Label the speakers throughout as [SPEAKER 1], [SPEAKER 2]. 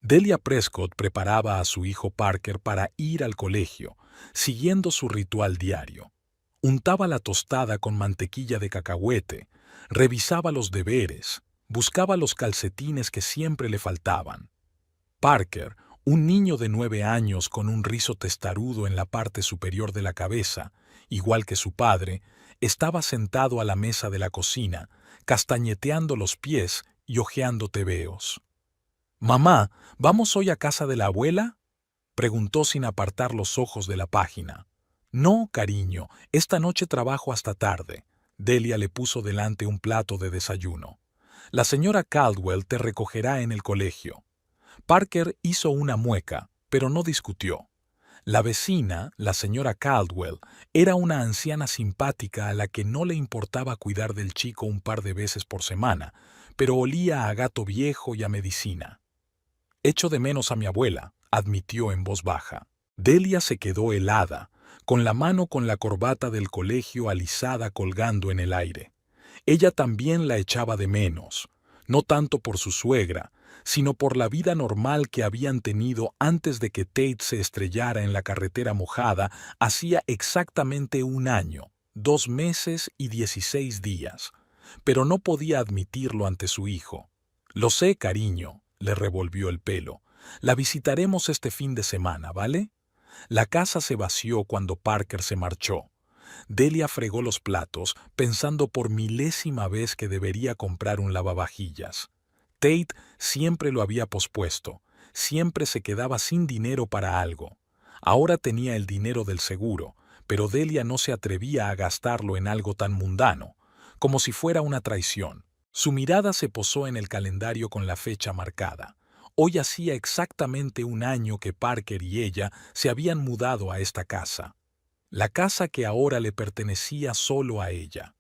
[SPEAKER 1] Delia Prescott preparaba a su hijo Parker para ir al colegio, siguiendo su ritual diario. Untaba la tostada con mantequilla de cacahuete, revisaba los deberes, buscaba los calcetines que siempre le faltaban. Parker, un niño de 9 años con un rizo testarudo en la parte superior de la cabeza, igual que su padre, estaba sentado a la mesa de la cocina, castañeteando los pies y hojeando tebeos. «Mamá, ¿vamos hoy a casa de la abuela?», preguntó sin apartar los ojos de la página. «No, cariño, esta noche trabajo hasta tarde». Delia le puso delante un plato de desayuno. «La señora Caldwell te recogerá en el colegio». Parker hizo una mueca, pero no discutió. La vecina, la señora Caldwell, era una anciana simpática a la que no le importaba cuidar del chico un par de veces por semana, pero olía a gato viejo y a medicina. «Echo de menos a mi abuela», admitió en voz baja. Delia se quedó helada, con la mano con la corbata del colegio alisada colgando en el aire. Ella también la echaba de menos, no tanto por su suegra, sino por la vida normal que habían tenido antes de que Tate se estrellara en la carretera mojada hacía exactamente 1 año, 2 meses y 16 días. Pero no podía admitirlo ante su hijo. «Lo sé, cariño», le revolvió el pelo. «La visitaremos este fin de semana, ¿vale?». La casa se vació cuando Parker se marchó. Delia fregó los platos, pensando por milésima vez que debería comprar un lavavajillas. Tate siempre lo había pospuesto, siempre se quedaba sin dinero para algo. Ahora tenía el dinero del seguro, pero Delia no se atrevía a gastarlo en algo tan mundano, como si fuera una traición. Su mirada se posó en el calendario con la fecha marcada. Hoy hacía exactamente 1 año que Parker y ella se habían mudado a esta casa. La casa que ahora le pertenecía solo a ella.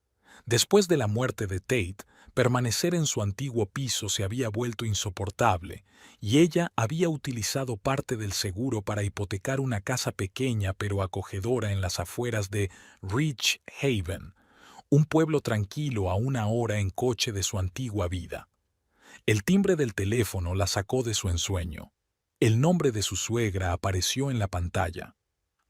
[SPEAKER 1] Después de la muerte de Tate, permanecer en su antiguo piso se había vuelto insoportable, y ella había utilizado parte del seguro para hipotecar una casa pequeña pero acogedora en las afueras de Rich Haven, un pueblo tranquilo a 1 hora en coche de su antigua vida. El timbre del teléfono la sacó de su ensueño. El nombre de su suegra apareció en la pantalla.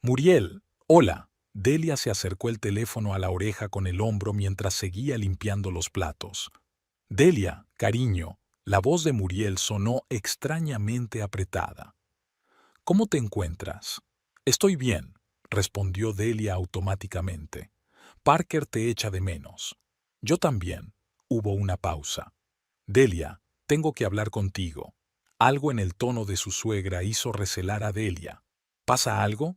[SPEAKER 1] «Muriel, hola». Delia se acercó el teléfono a la oreja con el hombro mientras seguía limpiando los platos. «Delia, cariño», la voz de Muriel sonó extrañamente apretada. «¿Cómo te encuentras?». «Estoy bien», respondió Delia automáticamente. «Parker te echa de menos». «Yo también». Hubo una pausa. «Delia, tengo que hablar contigo». Algo en el tono de su suegra hizo recelar a Delia. «¿Pasa algo?».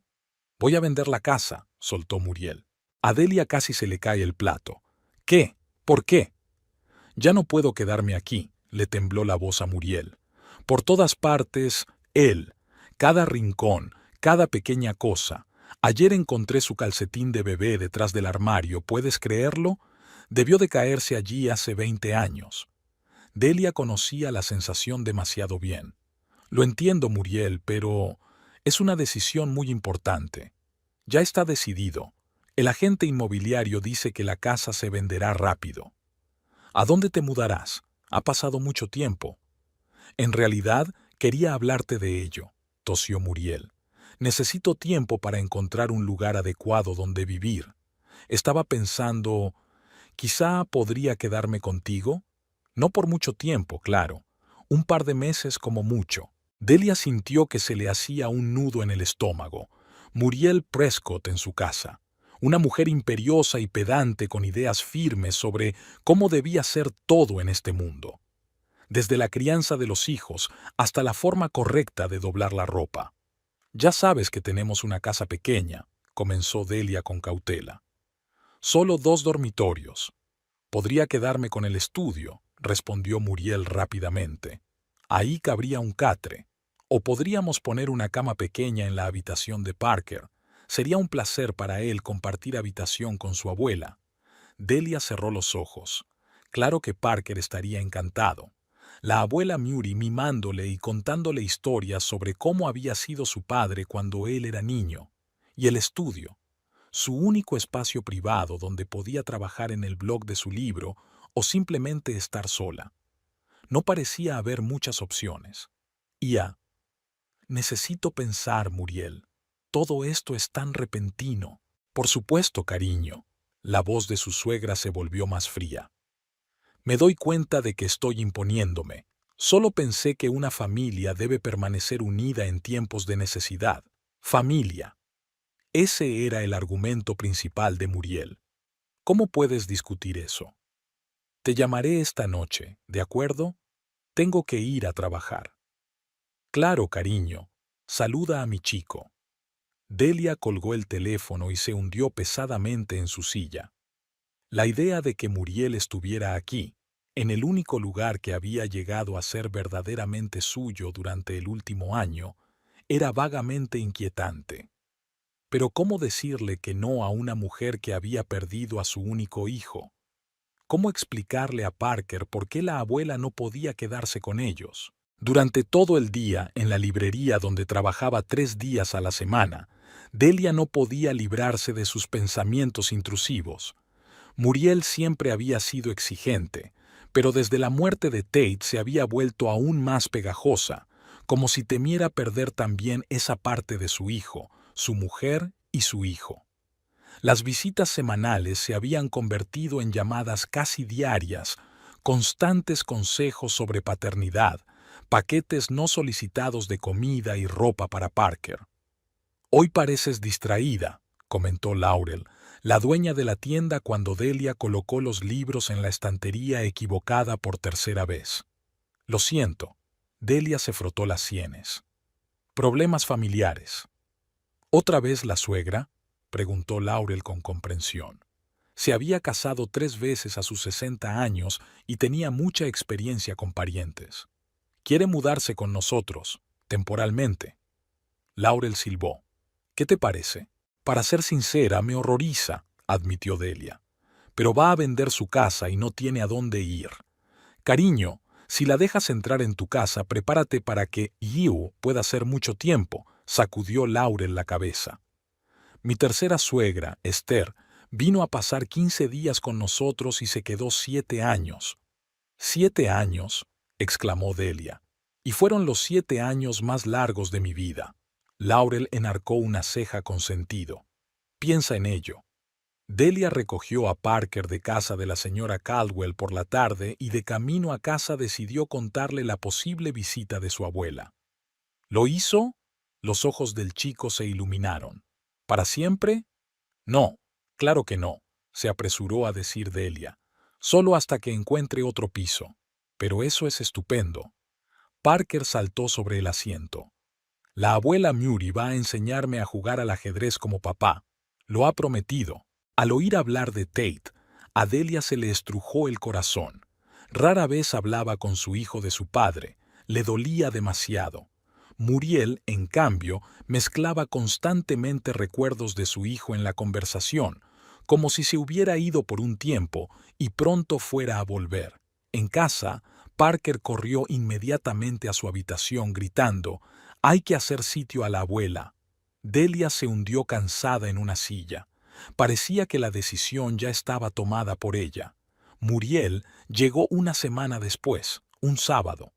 [SPEAKER 1] «Voy a vender la casa», soltó Muriel. A Delia casi se le cae el plato. «¿Qué? ¿Por qué?». «Ya no puedo quedarme aquí», le tembló la voz a Muriel. «Por todas partes, él. Cada rincón, cada pequeña cosa. Ayer encontré su calcetín de bebé detrás del armario, ¿puedes creerlo? Debió de caerse allí hace 20 años». Delia conocía la sensación demasiado bien. «Lo entiendo, Muriel, pero es una decisión muy importante. Ya está decidido. El agente inmobiliario dice que la casa se venderá rápido». «¿A dónde te mudarás? Ha pasado mucho tiempo». «En realidad, quería hablarte de ello», tosió Muriel. «Necesito tiempo para encontrar un lugar adecuado donde vivir. Estaba pensando, quizá podría quedarme contigo. No por mucho tiempo, claro. Un par de meses como mucho». Delia sintió que se le hacía un nudo en el estómago. Muriel Prescott en su casa. Una mujer imperiosa y pedante con ideas firmes sobre cómo debía ser todo en este mundo. Desde la crianza de los hijos hasta la forma correcta de doblar la ropa. «Ya sabes que tenemos una casa pequeña», comenzó Delia con cautela. «Solo 2 dormitorios. Podría quedarme con el estudio», respondió Muriel rápidamente. «Ahí cabría un catre. O podríamos poner una cama pequeña en la habitación de Parker. Sería un placer para él compartir habitación con su abuela». Delia cerró los ojos. Claro que Parker estaría encantado. La abuela Murray mimándole y contándole historias sobre cómo había sido su padre cuando él era niño. Y el estudio. Su único espacio privado donde podía trabajar en el blog de su libro o simplemente estar sola. No parecía haber muchas opciones. Ia, necesito pensar, Muriel. Todo esto es tan repentino. Por supuesto, cariño. La voz de su suegra se volvió más fría. Me doy cuenta de que estoy imponiéndome. Solo pensé que una familia debe permanecer unida en tiempos de necesidad. Familia. Ese era el argumento principal de Muriel. ¿Cómo puedes discutir eso? Te llamaré esta noche, ¿de acuerdo? Tengo que ir a trabajar. Claro, cariño. Saluda a mi chico. Delia colgó el teléfono y se hundió pesadamente en su silla. La idea de que Muriel estuviera aquí, en el único lugar que había llegado a ser verdaderamente suyo durante el último año, era vagamente inquietante. Pero ¿cómo decirle que no a una mujer que había perdido a su único hijo? ¿Cómo explicarle a Parker por qué la abuela no podía quedarse con ellos? Durante todo el día, en la librería donde trabajaba 3 días a la semana, Delia no podía librarse de sus pensamientos intrusivos. Muriel siempre había sido exigente, pero desde la muerte de Tate se había vuelto aún más pegajosa, como si temiera perder también esa parte de su hijo, su mujer y su hijo. Las visitas semanales se habían convertido en llamadas casi diarias, constantes consejos sobre paternidad, paquetes no solicitados de comida y ropa para Parker. «Hoy pareces distraída», comentó Laurel, la dueña de la tienda, cuando Delia colocó los libros en la estantería equivocada por tercera vez. «Lo siento». Delia se frotó las sienes. «Problemas familiares». «¿Otra vez la suegra?», preguntó Laurel con comprensión. Se había casado 3 veces a sus 60 años y tenía mucha experiencia con parientes. «Quiere mudarse con nosotros, temporalmente». Laurel silbó. «¿Qué te parece?» «Para ser sincera, me horroriza», admitió Delia. «Pero va a vender su casa y no tiene a dónde ir. Cariño, si la dejas entrar en tu casa, prepárate para que Yu pueda ser mucho tiempo», sacudió Laurel la cabeza. «Mi tercera suegra, Esther, vino a pasar 15 días con nosotros y se quedó 7 años». «¿7 años?», exclamó Delia. «Y fueron los 7 años más largos de mi vida». Laurel enarcó una ceja con sentido. «Piensa en ello». Delia recogió a Parker de casa de la señora Caldwell por la tarde y de camino a casa decidió contarle la posible visita de su abuela. ¿Lo hizo? Los ojos del chico se iluminaron. ¿Para siempre? No, claro que no, se apresuró a decir Delia. Solo hasta que encuentre otro piso. Pero eso es estupendo. Parker saltó sobre el asiento. La abuela Murray va a enseñarme a jugar al ajedrez como papá. Lo ha prometido. Al oír hablar de Tate, a Delia se le estrujó el corazón. Rara vez hablaba con su hijo de su padre. Le dolía demasiado. Muriel, en cambio, mezclaba constantemente recuerdos de su hijo en la conversación, como si se hubiera ido por un tiempo y pronto fuera a volver. En casa, Parker corrió inmediatamente a su habitación gritando: «Hay que hacer sitio a la abuela». Delia se hundió cansada en una silla. Parecía que la decisión ya estaba tomada por ella. Muriel llegó una semana después, un sábado.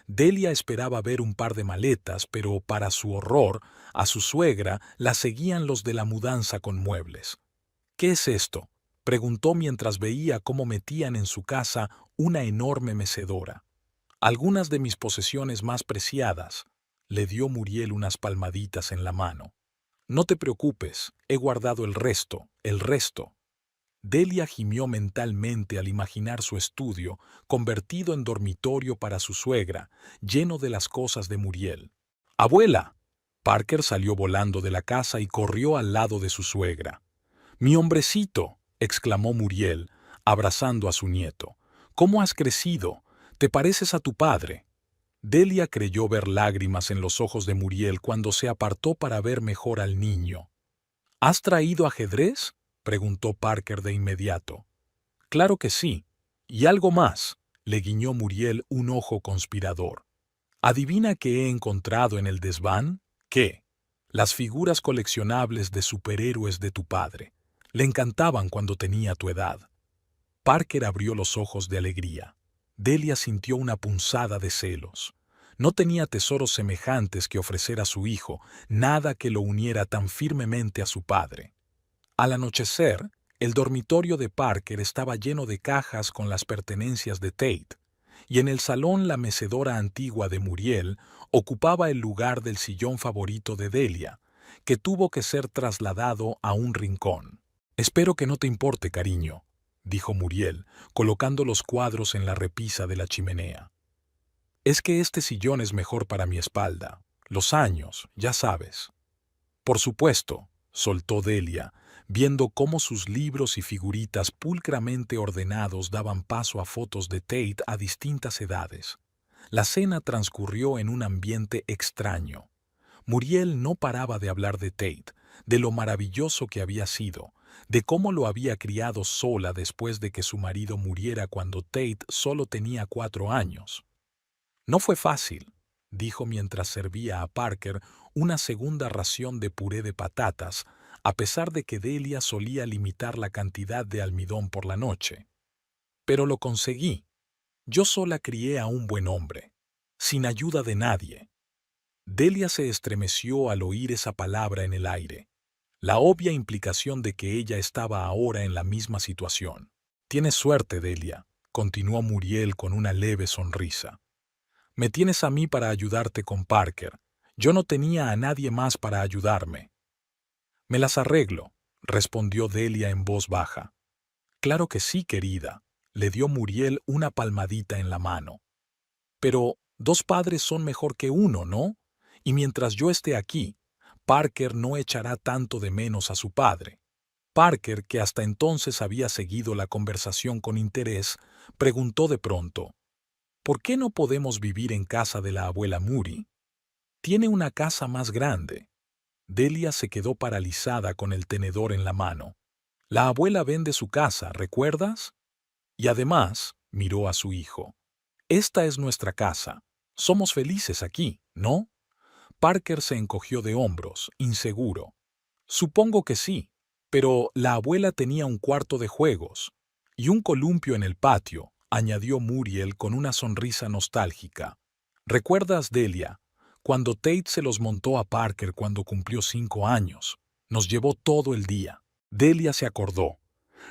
[SPEAKER 1] Delia esperaba ver un par de maletas, pero para su horror, a su suegra la seguían los de la mudanza con muebles. «¿Qué es esto?», preguntó mientras veía cómo metían en su casa una enorme mecedora. «Algunas de mis posesiones más preciadas», le dio Muriel unas palmaditas en la mano. «No te preocupes, he guardado el resto, el resto». Delia gimió mentalmente al imaginar su estudio convertido en dormitorio para su suegra, lleno de las cosas de Muriel. «¡Abuela!». Parker salió volando de la casa y corrió al lado de su suegra. «¡Mi hombrecito!», exclamó Muriel, abrazando a su nieto. «¿Cómo has crecido? Te pareces a tu padre». Delia creyó ver lágrimas en los ojos de Muriel cuando se apartó para ver mejor al niño. «¿Has traído ajedrez?», preguntó Parker de inmediato. «Claro que sí. Y algo más», le guiñó Muriel un ojo conspirador. «¿Adivina qué he encontrado en el desván?». «¿Qué?». «Las figuras coleccionables de superhéroes de tu padre. Le encantaban cuando tenía tu edad». Parker abrió los ojos de alegría. Delia sintió una punzada de celos. No tenía tesoros semejantes que ofrecer a su hijo, nada que lo uniera tan firmemente a su padre. Al anochecer, el dormitorio de Parker estaba lleno de cajas con las pertenencias de Tate, y en el salón la mecedora antigua de Muriel ocupaba el lugar del sillón favorito de Delia, que tuvo que ser trasladado a un rincón. «Espero que no te importe, cariño», dijo Muriel, colocando los cuadros en la repisa de la chimenea. «Es que este sillón es mejor para mi espalda. Los años, ya sabes». «Por supuesto», soltó Delia, viendo cómo sus libros y figuritas pulcramente ordenados daban paso a fotos de Tate a distintas edades. La cena transcurrió en un ambiente extraño. Muriel no paraba de hablar de Tate, de lo maravilloso que había sido, de cómo lo había criado sola después de que su marido muriera cuando Tate solo tenía 4 años. «No fue fácil», dijo mientras servía a Parker una segunda ración de puré de patatas, a pesar de que Delia solía limitar la cantidad de almidón por la noche. «Pero lo conseguí. Yo sola crié a un buen hombre, sin ayuda de nadie». Delia se estremeció al oír esa palabra en el aire, la obvia implicación de que ella estaba ahora en la misma situación. «Tienes suerte, Delia», continuó Muriel con una leve sonrisa. «Me tienes a mí para ayudarte con Parker. Yo no tenía a nadie más para ayudarme». «Me las arreglo», respondió Delia en voz baja. «Claro que sí, querida», le dio Muriel una palmadita en la mano. «Pero 2 padres son mejor que uno, ¿no? Y mientras yo esté aquí, Parker no echará tanto de menos a su padre». Parker, que hasta entonces había seguido la conversación con interés, preguntó de pronto: «¿Por qué no podemos vivir en casa de la abuela Moody? Tiene una casa más grande». Delia se quedó paralizada con el tenedor en la mano. «La abuela vende su casa, ¿recuerdas? Y además», miró a su hijo, «esta es nuestra casa. Somos felices aquí, ¿no?» Parker se encogió de hombros, inseguro. «Supongo que sí, pero la abuela tenía un cuarto de juegos y un columpio en el patio», añadió Muriel con una sonrisa nostálgica. «¿Recuerdas, Delia, cuando Tate se los montó a Parker cuando cumplió 5 años? Nos llevó todo el día». Delia se acordó.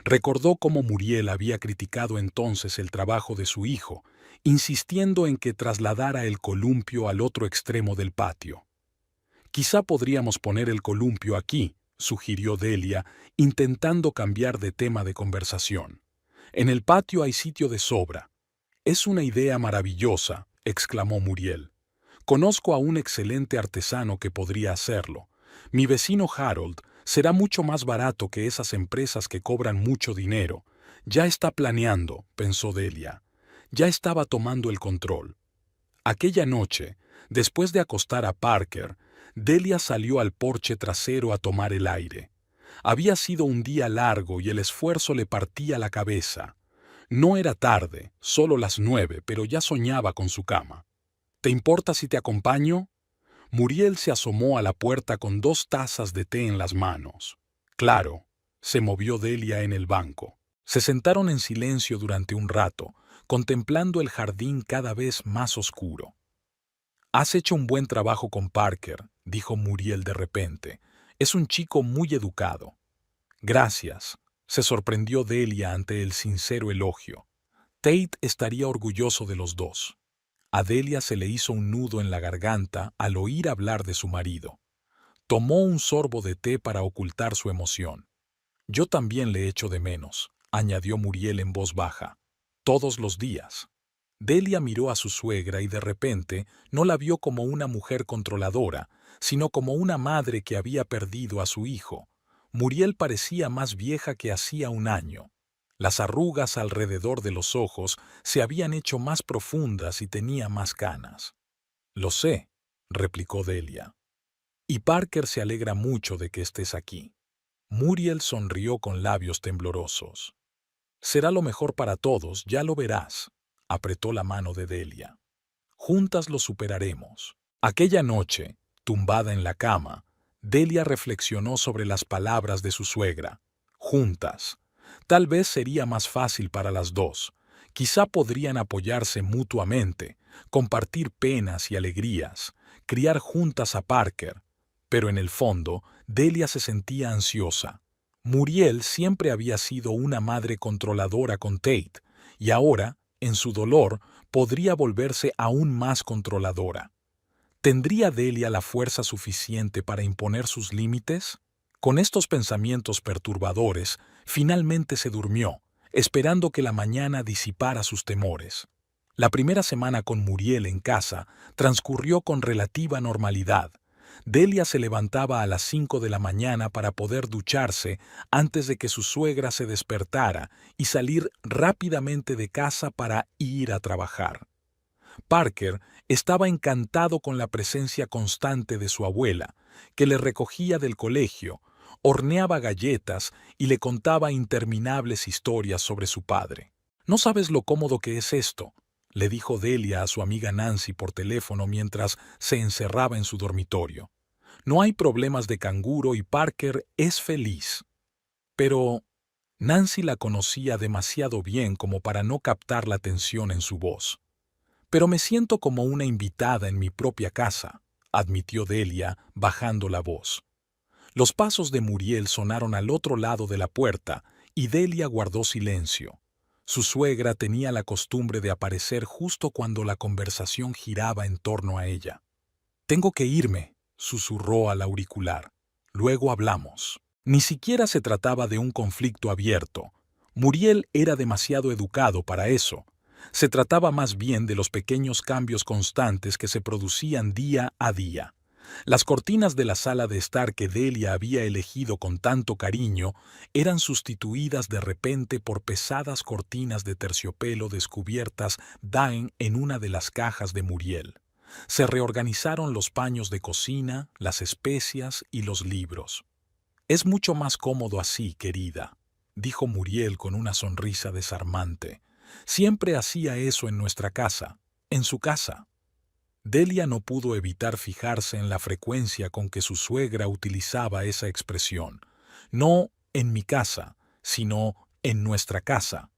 [SPEAKER 1] Recordó cómo Muriel había criticado entonces el trabajo de su hijo, insistiendo en que trasladara el columpio al otro extremo del patio. «Quizá podríamos poner el columpio aquí», sugirió Delia, intentando cambiar de tema de conversación. «En el patio hay sitio de sobra». «Es una idea maravillosa», exclamó Muriel. «Conozco a un excelente artesano que podría hacerlo. Mi vecino Harold será mucho más barato que esas empresas que cobran mucho dinero». «Ya está planeando», pensó Delia. Ya estaba tomando el control. Aquella noche, después de acostar a Parker, Delia salió al porche trasero a tomar el aire. Había sido un día largo y el esfuerzo le partía la cabeza. No era tarde, solo las 9, pero ya soñaba con su cama. «¿Te importa si te acompaño?» Muriel se asomó a la puerta con 2 tazas de té en las manos. «Claro», se movió Delia en el banco. Se sentaron en silencio durante un rato, contemplando el jardín cada vez más oscuro. «Has hecho un buen trabajo con Parker», dijo Muriel de repente. «Es un chico muy educado». «Gracias», se sorprendió Delia ante el sincero elogio. Tate estaría orgulloso de los dos. A Delia se le hizo un nudo en la garganta al oír hablar de su marido. Tomó un sorbo de té para ocultar su emoción. «Yo también le echo de menos», añadió Muriel en voz baja. «Todos los días». Delia miró a su suegra y de repente no la vio como una mujer controladora, sino como una madre que había perdido a su hijo. Muriel parecía más vieja que hacía un año. Las arrugas alrededor de los ojos se habían hecho más profundas y tenía más canas. «Lo sé», replicó Delia. «Y Parker se alegra mucho de que estés aquí». Muriel sonrió con labios temblorosos. «Será lo mejor para todos, ya lo verás», apretó la mano de Delia. «Juntas lo superaremos». Aquella noche, tumbada en la cama, Delia reflexionó sobre las palabras de su suegra. Juntas. Tal vez sería más fácil para las dos. Quizá podrían apoyarse mutuamente, compartir penas y alegrías, criar juntas a Parker. Pero en el fondo, Delia se sentía ansiosa. Muriel siempre había sido una madre controladora con Tate, y ahora, en su dolor, podría volverse aún más controladora. ¿Tendría Delia la fuerza suficiente para imponer sus límites? Con estos pensamientos perturbadores, finalmente se durmió, esperando que la mañana disipara sus temores. La primera semana con Muriel en casa transcurrió con relativa normalidad. Delia se levantaba a las 5 de la mañana para poder ducharse antes de que su suegra se despertara y salir rápidamente de casa para ir a trabajar. Parker estaba encantado con la presencia constante de su abuela, que le recogía del colegio, horneaba galletas y le contaba interminables historias sobre su padre. «No sabes lo cómodo que es esto», le dijo Delia a su amiga Nancy por teléfono mientras se encerraba en su dormitorio. «No hay problemas de canguro y Parker es feliz». Pero Nancy la conocía demasiado bien como para no captar la tensión en su voz. «Pero me siento como una invitada en mi propia casa», admitió Delia, bajando la voz. Los pasos de Muriel sonaron al otro lado de la puerta y Delia guardó silencio. Su suegra tenía la costumbre de aparecer justo cuando la conversación giraba en torno a ella. «Tengo que irme», susurró al auricular. «Luego hablamos». Ni siquiera se trataba de un conflicto abierto. Muriel era demasiado educado para eso. Se trataba más bien de los pequeños cambios constantes que se producían día a día. Las cortinas de la sala de estar que Delia había elegido con tanto cariño eran sustituidas de repente por pesadas cortinas de terciopelo descubiertas en una de las cajas de Muriel. Se reorganizaron los paños de cocina, las especias y los libros. «Es mucho más cómodo así, querida», dijo Muriel con una sonrisa desarmante. «Siempre hacía eso en nuestra casa, en su casa». Delia no pudo evitar fijarse en la frecuencia con que su suegra utilizaba esa expresión. No en mi casa, sino en nuestra casa.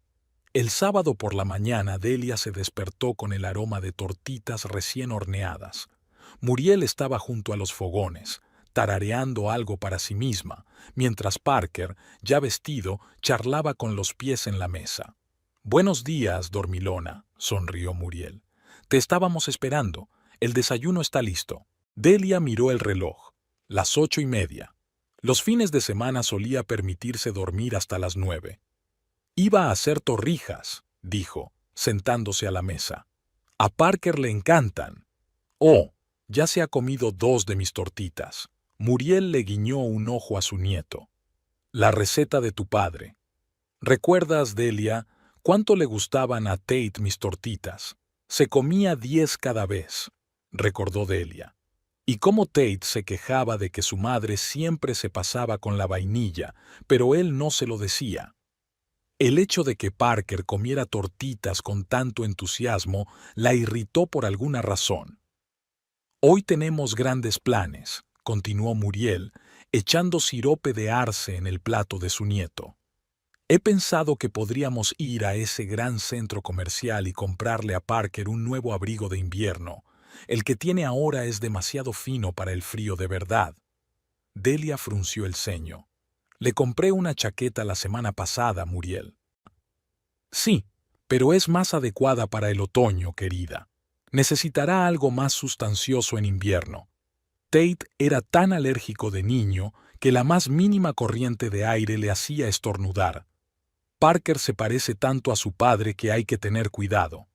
[SPEAKER 1] El sábado por la mañana Delia se despertó con el aroma de tortitas recién horneadas. Muriel estaba junto a los fogones, tarareando algo para sí misma, mientras Parker, ya vestido, charlaba con los pies en la mesa. «Buenos días, dormilona», sonrió Muriel. «Te estábamos esperando. El desayuno está listo». Delia miró el reloj. Las 8:30. Los fines de semana solía permitirse dormir hasta las 9. «Iba a hacer torrijas», dijo, sentándose a la mesa. «A Parker le encantan». «Oh, ya se ha comido 2 de mis tortitas». Muriel le guiñó un ojo a su nieto. «La receta de tu padre». «¿Recuerdas, Delia, cuánto le gustaban a Tate mis tortitas? Se comía 10 cada vez», recordó Delia. «Y cómo Tate se quejaba de que su madre siempre se pasaba con la vainilla, pero él no se lo decía». El hecho de que Parker comiera tortitas con tanto entusiasmo la irritó por alguna razón. «Hoy tenemos grandes planes», continuó Muriel, echando sirope de arce en el plato de su nieto. «He pensado que podríamos ir a ese gran centro comercial y comprarle a Parker un nuevo abrigo de invierno. El que tiene ahora es demasiado fino para el frío de verdad». Delia frunció el ceño. «Le compré una chaqueta la semana pasada, Muriel». «Sí, pero es más adecuada para el otoño, querida. Necesitará algo más sustancioso en invierno». Tate era tan alérgico de niño que la más mínima corriente de aire le hacía estornudar. «Parker se parece tanto a su padre que hay que tener cuidado».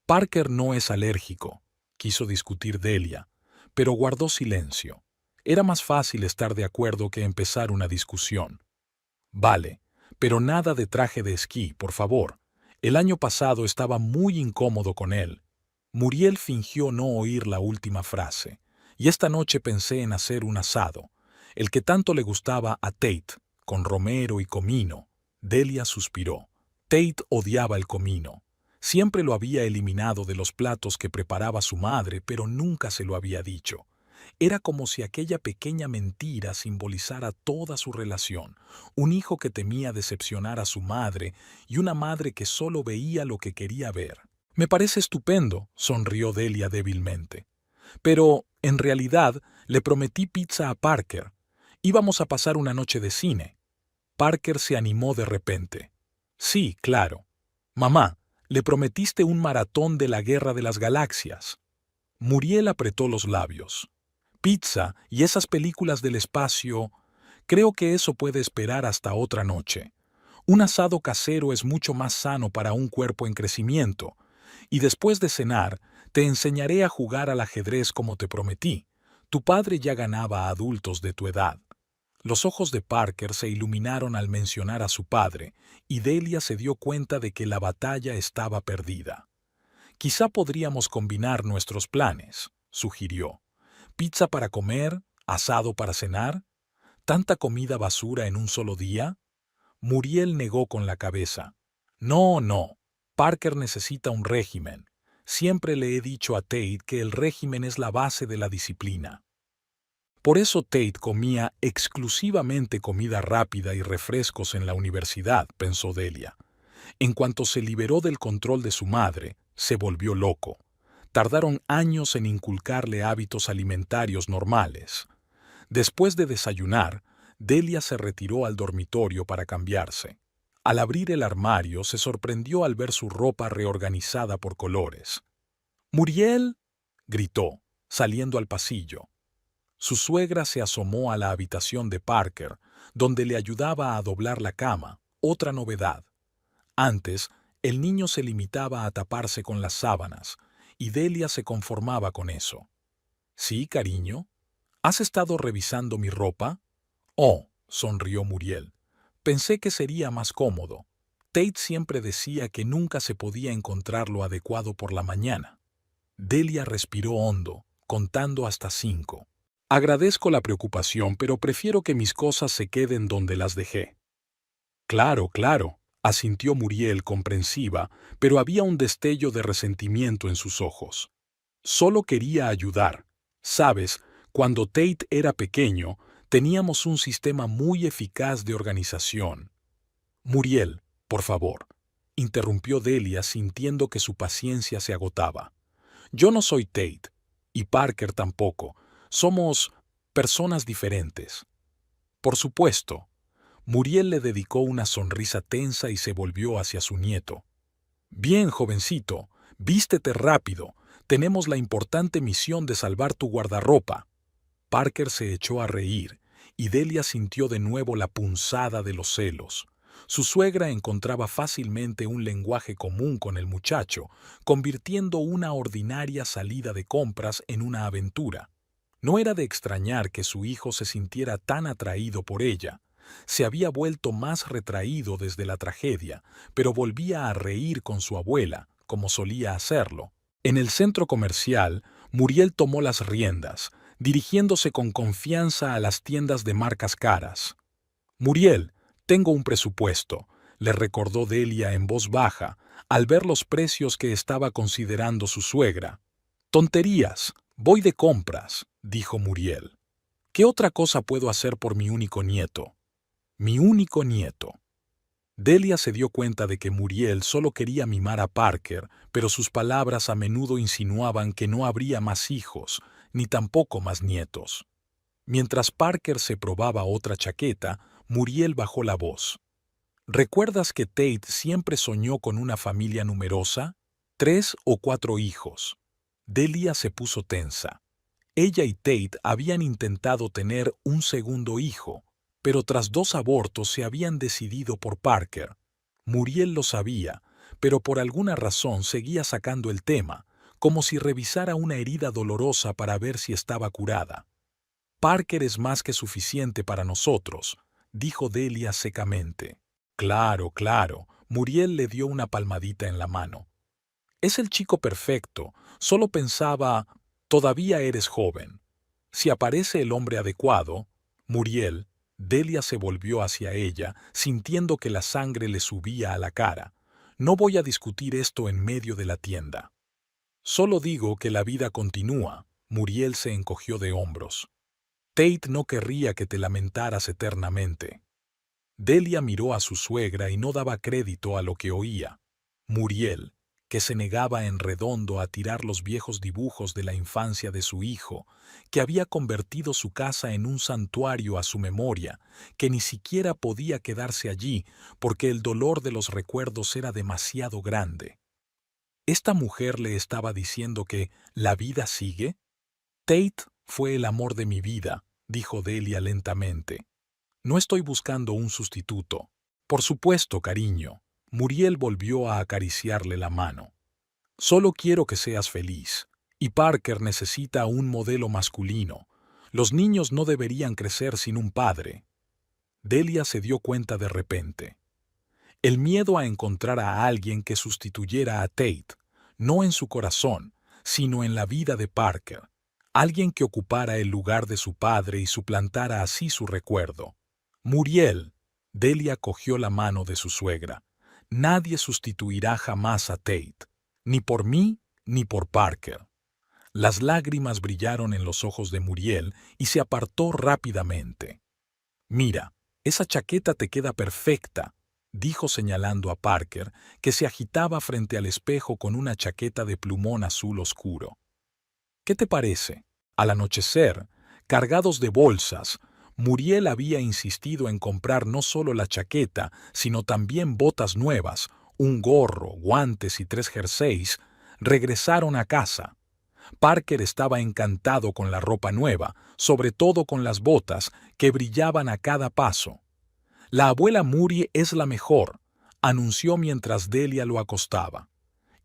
[SPEAKER 1] «Parker no es alérgico», quiso discutir Delia, pero guardó silencio. Era más fácil estar de acuerdo que empezar una discusión. «Vale, pero nada de traje de esquí, por favor. El año pasado estaba muy incómodo con él». Muriel fingió no oír la última frase. «Y esta noche pensé en hacer un asado, el que tanto le gustaba a Tate, con romero y comino». Delia suspiró. Tate odiaba el comino. Siempre lo había eliminado de los platos que preparaba su madre, pero nunca se lo había dicho. Era como si aquella pequeña mentira simbolizara toda su relación, un hijo que temía decepcionar a su madre y una madre que solo veía lo que quería ver. Me parece estupendo, sonrió Delia débilmente. Pero, en realidad, le prometí pizza a Parker. Íbamos a pasar una noche de cine. Parker se animó de repente. Sí, claro. Mamá, le prometiste un maratón de la Guerra de las Galaxias. Muriel apretó los labios. Pizza y esas películas del espacio, creo que eso puede esperar hasta otra noche. Un asado casero es mucho más sano para un cuerpo en crecimiento, y después de cenar, te enseñaré a jugar al ajedrez como te prometí. Tu padre ya ganaba a adultos de tu edad. Los ojos de Parker se iluminaron al mencionar a su padre, y Delia se dio cuenta de que la batalla estaba perdida. Quizá podríamos combinar nuestros planes, sugirió. ¿Pizza para comer? ¿Asado para cenar? ¿Tanta comida basura en un solo día? Muriel negó con la cabeza. No, no. Parker necesita un régimen. Siempre le he dicho a Tate que el régimen es la base de la disciplina. Por eso Tate comía exclusivamente comida rápida y refrescos en la universidad, pensó Delia. En cuanto se liberó del control de su madre, se volvió loco. Tardaron años en inculcarle hábitos alimentarios normales. Después de desayunar, Delia se retiró al dormitorio para cambiarse. Al abrir el armario, se sorprendió al ver su ropa reorganizada por colores. «¡Muriel!», gritó, saliendo al pasillo. Su suegra se asomó a la habitación de Parker, donde le ayudaba a doblar la cama, otra novedad. Antes, el niño se limitaba a taparse con las sábanas, y Delia se conformaba con eso. «¿Sí, cariño? ¿Has estado revisando mi ropa?» «Oh», sonrió Muriel. «Pensé que sería más cómodo. Tate siempre decía que nunca se podía encontrar lo adecuado por la mañana». Delia respiró hondo, contando hasta 5. «Agradezco la preocupación, pero prefiero que mis cosas se queden donde las dejé». «Claro, claro», asintió Muriel comprensiva, pero había un destello de resentimiento en sus ojos. «Solo quería ayudar. Sabes, cuando Tate era pequeño, teníamos un sistema muy eficaz de organización». «Muriel, por favor», interrumpió Delia sintiendo que su paciencia se agotaba. «Yo no soy Tate, y Parker tampoco. Somos personas diferentes». «Por supuesto». Muriel le dedicó una sonrisa tensa y se volvió hacia su nieto. «Bien, jovencito, vístete rápido. Tenemos la importante misión de salvar tu guardarropa». Parker se echó a reír, y Delia sintió de nuevo la punzada de los celos. Su suegra encontraba fácilmente un lenguaje común con el muchacho, convirtiendo una ordinaria salida de compras en una aventura. No era de extrañar que su hijo se sintiera tan atraído por ella. Se había vuelto más retraído desde la tragedia, pero volvía a reír con su abuela, como solía hacerlo. En el centro comercial, Muriel tomó las riendas, dirigiéndose con confianza a las tiendas de marcas caras. «Muriel, tengo un presupuesto», le recordó Delia en voz baja, al ver los precios que estaba considerando su suegra. «Tonterías, voy de compras», dijo Muriel. «¿Qué otra cosa puedo hacer por mi único nieto?» «Mi único nieto». Delia se dio cuenta de que Muriel solo quería mimar a Parker, pero sus palabras a menudo insinuaban que no habría más hijos, ni tampoco más nietos. Mientras Parker se probaba otra chaqueta, Muriel bajó la voz. «¿Recuerdas que Tate siempre soñó con una familia numerosa? 3 o 4 hijos». Delia se puso tensa. Ella y Tate habían intentado tener un segundo hijo, pero tras 2 abortos se habían decidido por Parker. Muriel lo sabía, pero por alguna razón seguía sacando el tema, como si revisara una herida dolorosa para ver si estaba curada. «Parker es más que suficiente para nosotros», dijo Delia secamente. «Claro, claro», Muriel le dio una palmadita en la mano. «Es el chico perfecto, solo pensaba, todavía eres joven. Si aparece el hombre adecuado». Muriel, Delia se volvió hacia ella, sintiendo que la sangre le subía a la cara. «No voy a discutir esto en medio de la tienda. Solo digo que la vida continúa». Muriel se encogió de hombros. «Tate no querría que te lamentaras eternamente». Delia miró a su suegra y no daba crédito a lo que oía. «Muriel, que se negaba en redondo a tirar los viejos dibujos de la infancia de su hijo, que había convertido su casa en un santuario a su memoria, que ni siquiera podía quedarse allí porque el dolor de los recuerdos era demasiado grande. ¿Esta mujer le estaba diciendo que la vida sigue? Tate fue el amor de mi vida, dijo Delia lentamente. No estoy buscando un sustituto. Por supuesto, cariño. Muriel volvió a acariciarle la mano. Solo quiero que seas feliz. Y Parker necesita un modelo masculino. Los niños no deberían crecer sin un padre. Delia se dio cuenta de repente. El miedo a encontrar a alguien que sustituyera a Tate, no en su corazón, sino en la vida de Parker. Alguien que ocupara el lugar de su padre y suplantara así su recuerdo. Muriel. Delia cogió la mano de su suegra. Nadie sustituirá jamás a Tate, ni por mí ni por Parker. Las lágrimas brillaron en los ojos de Muriel y se apartó rápidamente. Mira, esa chaqueta te queda perfecta, dijo señalando a Parker, que se agitaba frente al espejo con una chaqueta de plumón azul oscuro. ¿Qué te parece? Al anochecer, cargados de bolsas, Muriel había insistido en comprar no solo la chaqueta, sino también botas nuevas, un gorro, guantes y 3 jerseys. Regresaron a casa. Parker estaba encantado con la ropa nueva, sobre todo con las botas, que brillaban a cada paso. La abuela Murray es la mejor, anunció mientras Delia lo acostaba.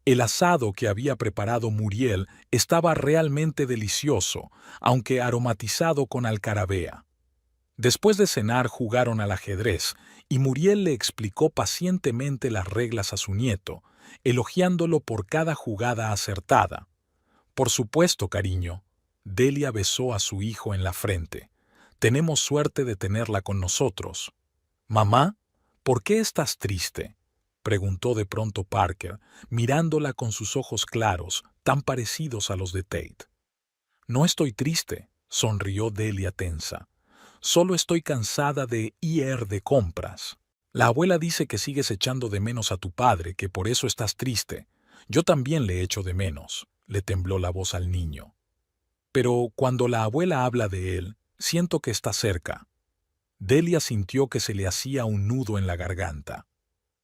[SPEAKER 1] El asado que había preparado Muriel estaba realmente delicioso, aunque aromatizado con alcarabea. Después de cenar jugaron al ajedrez, y Muriel le explicó pacientemente las reglas a su nieto, elogiándolo por cada jugada acertada. Por supuesto, cariño. Delia besó a su hijo en la frente. Tenemos suerte de tenerla con nosotros. Mamá, ¿por qué estás triste?, preguntó de pronto Parker, mirándola con sus ojos claros, tan parecidos a los de Tate. No estoy triste, sonrió Delia tensa. Solo estoy cansada de ir de compras. La abuela dice que sigues echando de menos a tu padre, que por eso estás triste. Yo también le echo de menos, le tembló la voz al niño. Pero cuando la abuela habla de él, siento que está cerca. Delia sintió que se le hacía un nudo en la garganta.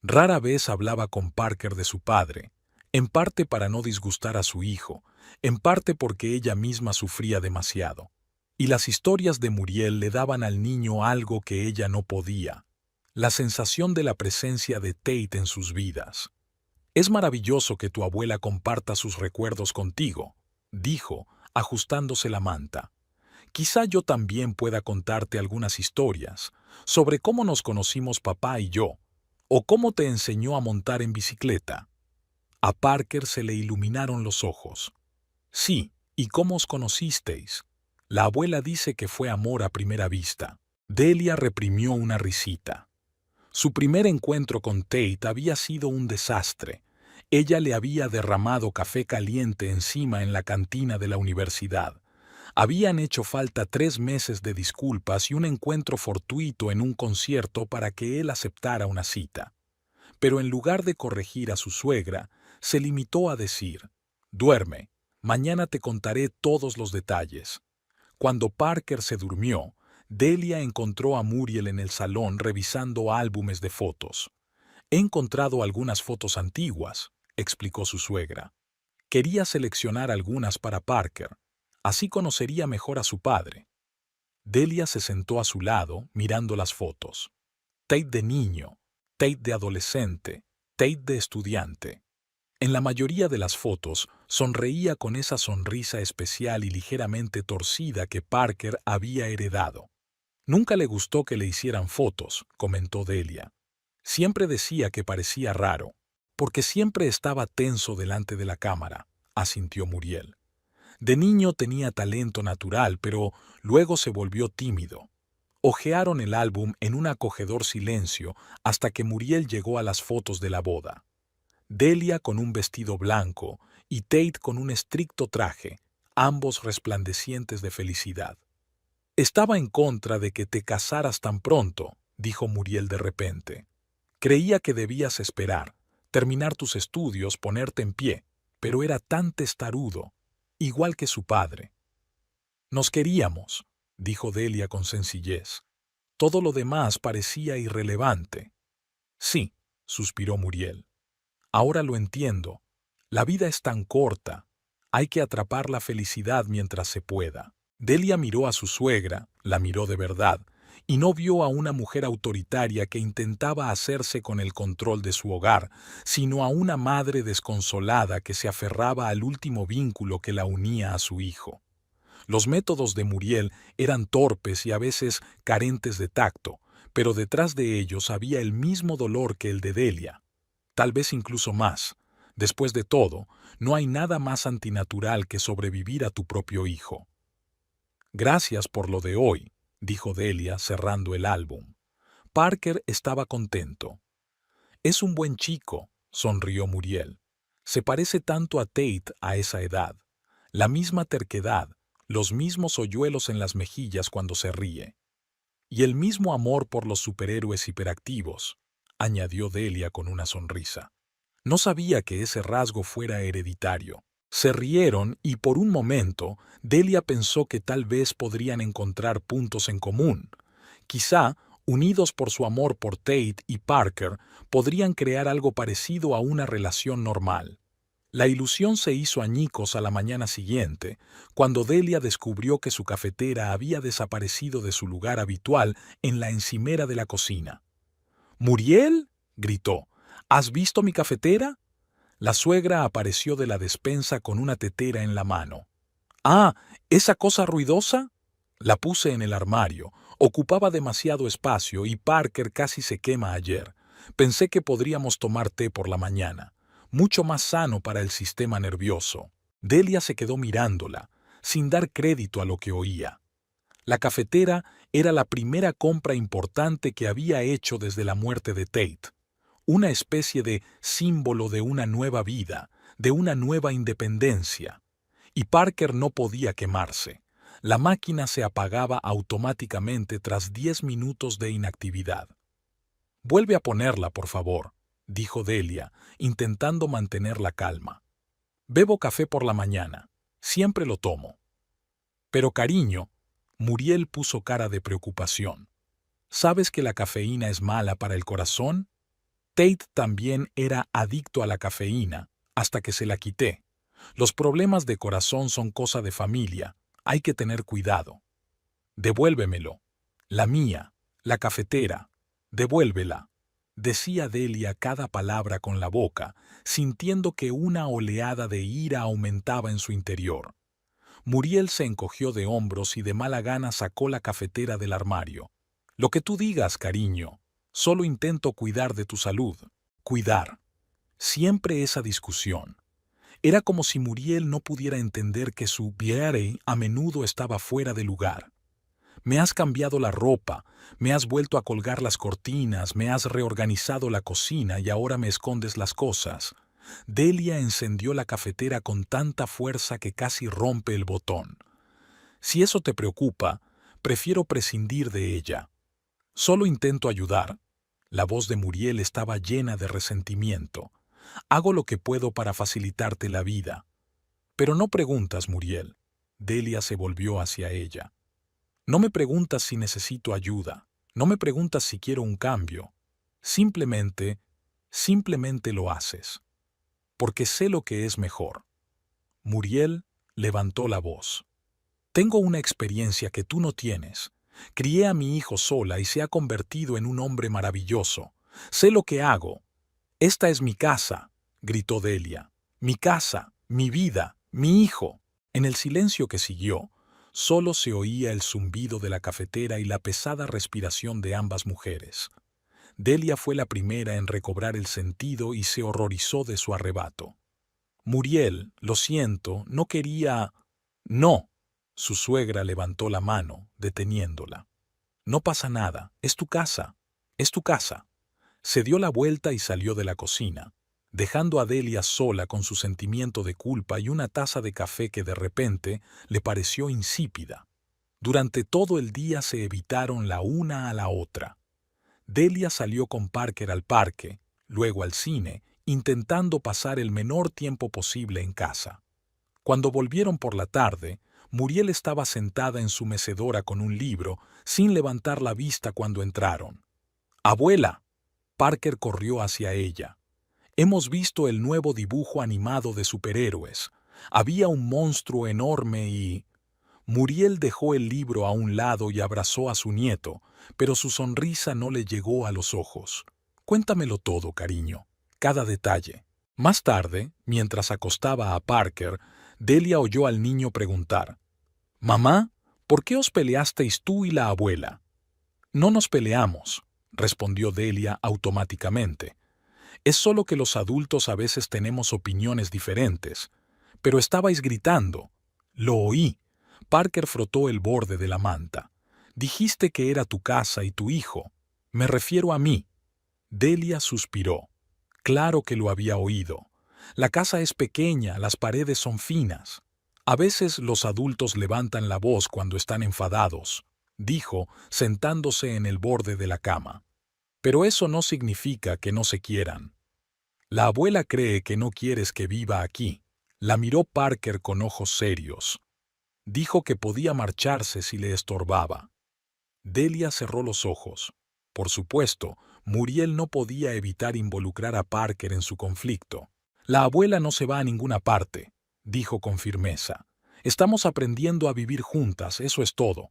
[SPEAKER 1] Rara vez hablaba con Parker de su padre, en parte para no disgustar a su hijo, en parte porque ella misma sufría demasiado. Y las historias de Muriel le daban al niño algo que ella no podía, la sensación de la presencia de Tate en sus vidas. Es maravilloso que tu abuela comparta sus recuerdos contigo, dijo, ajustándose la manta. Quizá yo también pueda contarte algunas historias sobre cómo nos conocimos papá y yo, o cómo te enseñó a montar en bicicleta. A Parker se le iluminaron los ojos. Sí, ¿y cómo os conocisteis? La abuela dice que fue amor a primera vista. Delia reprimió una risita. Su primer encuentro con Tate había sido un desastre. Ella le había derramado café caliente encima en la cantina de la universidad. Habían hecho falta 3 meses de disculpas y un encuentro fortuito en un concierto para que él aceptara una cita. Pero en lugar de corregir a su suegra, se limitó a decir: «Duerme, mañana te contaré todos los detalles». Cuando Parker se durmió, Delia encontró a Muriel en el salón revisando álbumes de fotos. «He encontrado algunas fotos antiguas», explicó su suegra. Quería seleccionar algunas para Parker. Así conocería mejor a su padre. Delia se sentó a su lado, mirando las fotos. Tate de niño, Tate de adolescente, Tate de estudiante. En la mayoría de las fotos, sonreía con esa sonrisa especial y ligeramente torcida que Parker había heredado. Nunca le gustó que le hicieran fotos, comentó Delia. Siempre decía que parecía raro, porque siempre estaba tenso delante de la cámara, asintió Muriel. De niño tenía talento natural, pero luego se volvió tímido. Hojearon el álbum en un acogedor silencio hasta que Muriel llegó a las fotos de la boda. Delia con un vestido blanco y Tate con un estricto traje, ambos resplandecientes de felicidad. «Estaba en contra de que te casaras tan pronto», dijo Muriel de repente. «Creía que debías esperar. terminar tus estudios, ponerte en pie, pero era tan testarudo, igual que su padre. Nos queríamos, dijo Delia con sencillez. Todo lo demás parecía irrelevante. Sí, suspiró Muriel. Ahora lo entiendo. La vida es tan corta. Hay que atrapar la felicidad mientras se pueda. Delia miró a su suegra, la miró de verdad, y no vio a una mujer autoritaria que intentaba hacerse con el control de su hogar, sino a una madre desconsolada que se aferraba al último vínculo que la unía a su hijo. Los métodos de Muriel eran torpes y a veces carentes de tacto, pero detrás de ellos había el mismo dolor que el de Delia, tal vez incluso más. Después de todo, no hay nada más antinatural que sobrevivir a tu propio hijo. Gracias por lo de hoy, dijo Delia cerrando el álbum. Parker estaba contento. Es un buen chico, sonrió Muriel. Se parece tanto a Tate a esa edad. La misma terquedad, los mismos hoyuelos en las mejillas cuando se ríe. Y el mismo amor por los superhéroes hiperactivos, añadió Delia con una sonrisa. No sabía que ese rasgo fuera hereditario. Se rieron y por un momento Delia pensó que tal vez podrían encontrar puntos en común. Quizá, unidos por su amor por Tate y Parker, podrían crear algo parecido a una relación normal. La ilusión se hizo añicos a la mañana siguiente, cuando Delia descubrió que su cafetera había desaparecido de su lugar habitual en la encimera de la cocina. «¿Muriel?», gritó. «¿Has visto mi cafetera?». La suegra apareció de la despensa con una tetera en la mano. «Ah, ¿esa cosa ruidosa?». La puse en el armario. Ocupaba demasiado espacio y Parker casi se quema ayer. Pensé que podríamos tomar té por la mañana. Mucho más sano para el sistema nervioso. Delia se quedó mirándola, sin dar crédito a lo que oía. La cafetera era la primera compra importante que había hecho desde la muerte de Tate. Una especie de símbolo de una nueva vida, de una nueva independencia. Y Parker no podía quemarse. La máquina se apagaba automáticamente tras 10 minutos de inactividad. «Vuelve a ponerla, por favor», dijo Delia, intentando mantener la calma. «Bebo café por la mañana. Siempre lo tomo». «Pero cariño», Muriel puso cara de preocupación. «¿Sabes que la cafeína es mala para el corazón?». Tate también era adicto a la cafeína, hasta que se la quité. Los problemas de corazón son cosa de familia. Hay que tener cuidado. «Devuélvemelo». «La mía, la cafetera. Devuélvela», decía Delia cada palabra con la boca, sintiendo que una oleada de ira aumentaba en su interior. Muriel se encogió de hombros y de mala gana sacó la cafetera del armario. «Lo que tú digas, cariño. Solo intento cuidar de tu salud». Cuidar. Siempre esa discusión. Era como si Muriel no pudiera entender que su beauty a menudo estaba fuera de lugar. «Me has cambiado la ropa, me has vuelto a colgar las cortinas, me has reorganizado la cocina y ahora me escondes las cosas». Delia encendió la cafetera con tanta fuerza que casi rompe el botón. «Si eso te preocupa, prefiero prescindir de ella. Solo intento ayudar». La voz de Muriel estaba llena de resentimiento. «Hago lo que puedo para facilitarte la vida». «Pero no preguntas, Muriel». Delia se volvió hacia ella. «No me preguntas si necesito ayuda. No me preguntas si quiero un cambio. Simplemente lo haces. Porque sé lo que es mejor». Muriel levantó la voz. «Tengo una experiencia que tú no tienes. Crié a mi hijo sola y se ha convertido en un hombre maravilloso. Sé lo que hago. Esta es mi casa», gritó Delia. «Mi casa, mi vida, mi hijo». En el silencio que siguió, solo se oía el zumbido de la cafetera y la pesada respiración de ambas mujeres. Delia fue la primera en recobrar el sentido y se horrorizó de su arrebato. «Muriel, lo siento, no quería...». «No». Su suegra levantó la mano, deteniéndola. «No pasa nada, es tu casa, es tu casa». Se dio la vuelta y salió de la cocina, dejando a Delia sola con su sentimiento de culpa y una taza de café que de repente le pareció insípida. Durante todo el día se evitaron la una a la otra. Delia salió con Parker al parque, luego al cine intentando pasar el menor tiempo posible en casa. Cuando volvieron por la tarde, Muriel estaba sentada en su mecedora con un libro, sin levantar la vista cuando entraron. «Abuela», Parker corrió hacia ella. «Hemos visto el nuevo dibujo animado de superhéroes. Había un monstruo enorme y...» Muriel dejó el libro a un lado y abrazó a su nieto, pero su sonrisa no le llegó a los ojos. «Cuéntamelo todo, cariño, cada detalle». Más tarde, mientras acostaba a Parker, Delia oyó al niño preguntar: «Mamá, ¿por qué os peleasteis tú y la abuela?» «No nos peleamos», respondió Delia automáticamente. «Es solo que los adultos a veces tenemos opiniones diferentes. Pero estabais gritando». «Lo oí». Parker frotó el borde de la manta. «Dijiste que era tu casa y tu hijo. Me refiero a mí». Delia suspiró. Claro que lo había oído. La casa es pequeña, las paredes son finas. A veces los adultos levantan la voz cuando están enfadados, dijo, sentándose en el borde de la cama. Pero eso no significa que no se quieran. La abuela cree que no quieres que viva aquí. La miró Parker con ojos serios. Dijo que podía marcharse si le estorbaba. Delia cerró los ojos. Por supuesto, Muriel no podía evitar involucrar a Parker en su conflicto. «La abuela no se va a ninguna parte», dijo con firmeza. «Estamos aprendiendo a vivir juntas, eso es todo.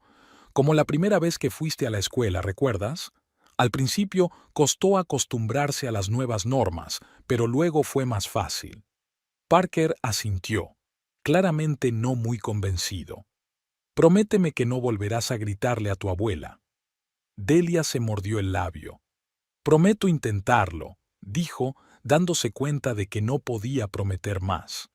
[SPEAKER 1] Como la primera vez que fuiste a la escuela, ¿recuerdas? Al principio costó acostumbrarse a las nuevas normas, pero luego fue más fácil». Parker asintió, claramente no muy convencido. «Prométeme que no volverás a gritarle a tu abuela». Delia se mordió el labio. «Prometo intentarlo», dijo, dándose cuenta de que no podía prometer más.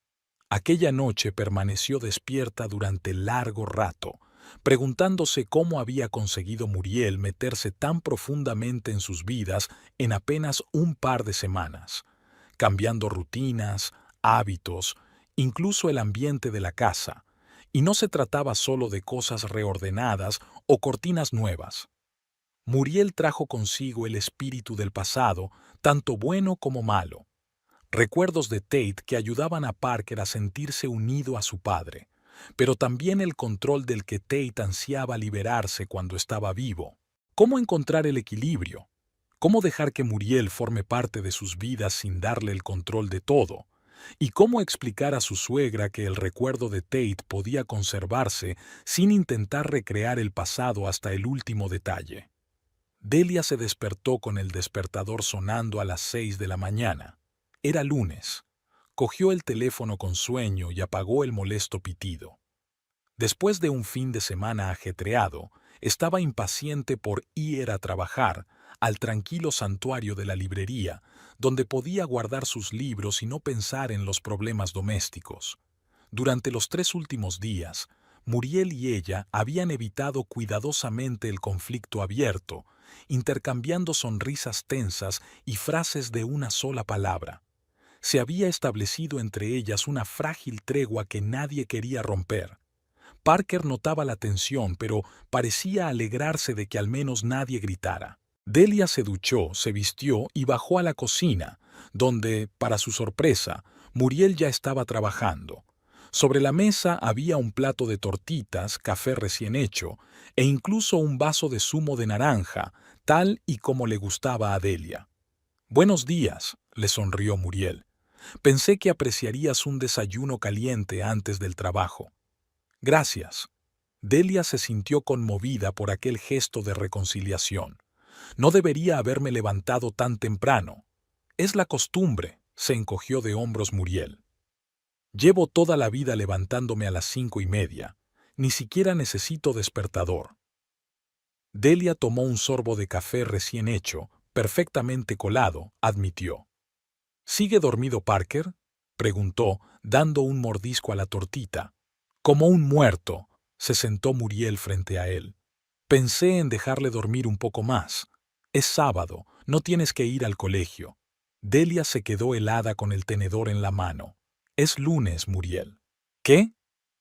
[SPEAKER 1] Aquella noche permaneció despierta durante largo rato, preguntándose cómo había conseguido Muriel meterse tan profundamente en sus vidas en apenas un par de semanas, cambiando rutinas, hábitos, incluso el ambiente de la casa, y no se trataba solo de cosas reordenadas o cortinas nuevas. Muriel trajo consigo el espíritu del pasado, tanto bueno como malo. Recuerdos de Tate que ayudaban a Parker a sentirse unido a su padre, pero también el control del que Tate ansiaba liberarse cuando estaba vivo. ¿Cómo encontrar el equilibrio? ¿Cómo dejar que Muriel forme parte de sus vidas sin darle el control de todo? ¿Y cómo explicar a su suegra que el recuerdo de Tate podía conservarse sin intentar recrear el pasado hasta el último detalle? Delia se despertó con el despertador sonando a las 6 de la mañana. Era lunes. Cogió el teléfono con sueño y apagó el molesto pitido. Después de un fin de semana ajetreado, estaba impaciente por ir a trabajar al tranquilo santuario de la librería, donde podía guardar sus libros y no pensar en los problemas domésticos. Durante los 3 últimos días, Muriel y ella habían evitado cuidadosamente el conflicto abierto, intercambiando sonrisas tensas y frases de una sola palabra. Se había establecido entre ellas una frágil tregua que nadie quería romper. Parker notaba la tensión, pero parecía alegrarse de que al menos nadie gritara. Delia se duchó, se vistió y bajó a la cocina, donde, para su sorpresa, Muriel ya estaba trabajando. Sobre la mesa había un plato de tortitas, café recién hecho, e incluso un vaso de zumo de naranja, tal y como le gustaba a Delia. «Buenos días», le sonrió Muriel. «Pensé que apreciarías un desayuno caliente antes del trabajo». «Gracias». Delia se sintió conmovida por aquel gesto de reconciliación. «No debería haberme levantado tan temprano». «Es la costumbre», se encogió de hombros Muriel. «Llevo toda la vida levantándome a las 5:30. Ni siquiera necesito despertador». Delia tomó un sorbo de café recién hecho, perfectamente colado, admitió. «¿Sigue dormido Parker?», preguntó, dando un mordisco a la tortita. «Como un muerto», se sentó Muriel frente a él. «Pensé en dejarle dormir un poco más. Es sábado, no tienes que ir al colegio». Delia se quedó helada con el tenedor en la mano. «Es lunes, Muriel». «¿Qué?».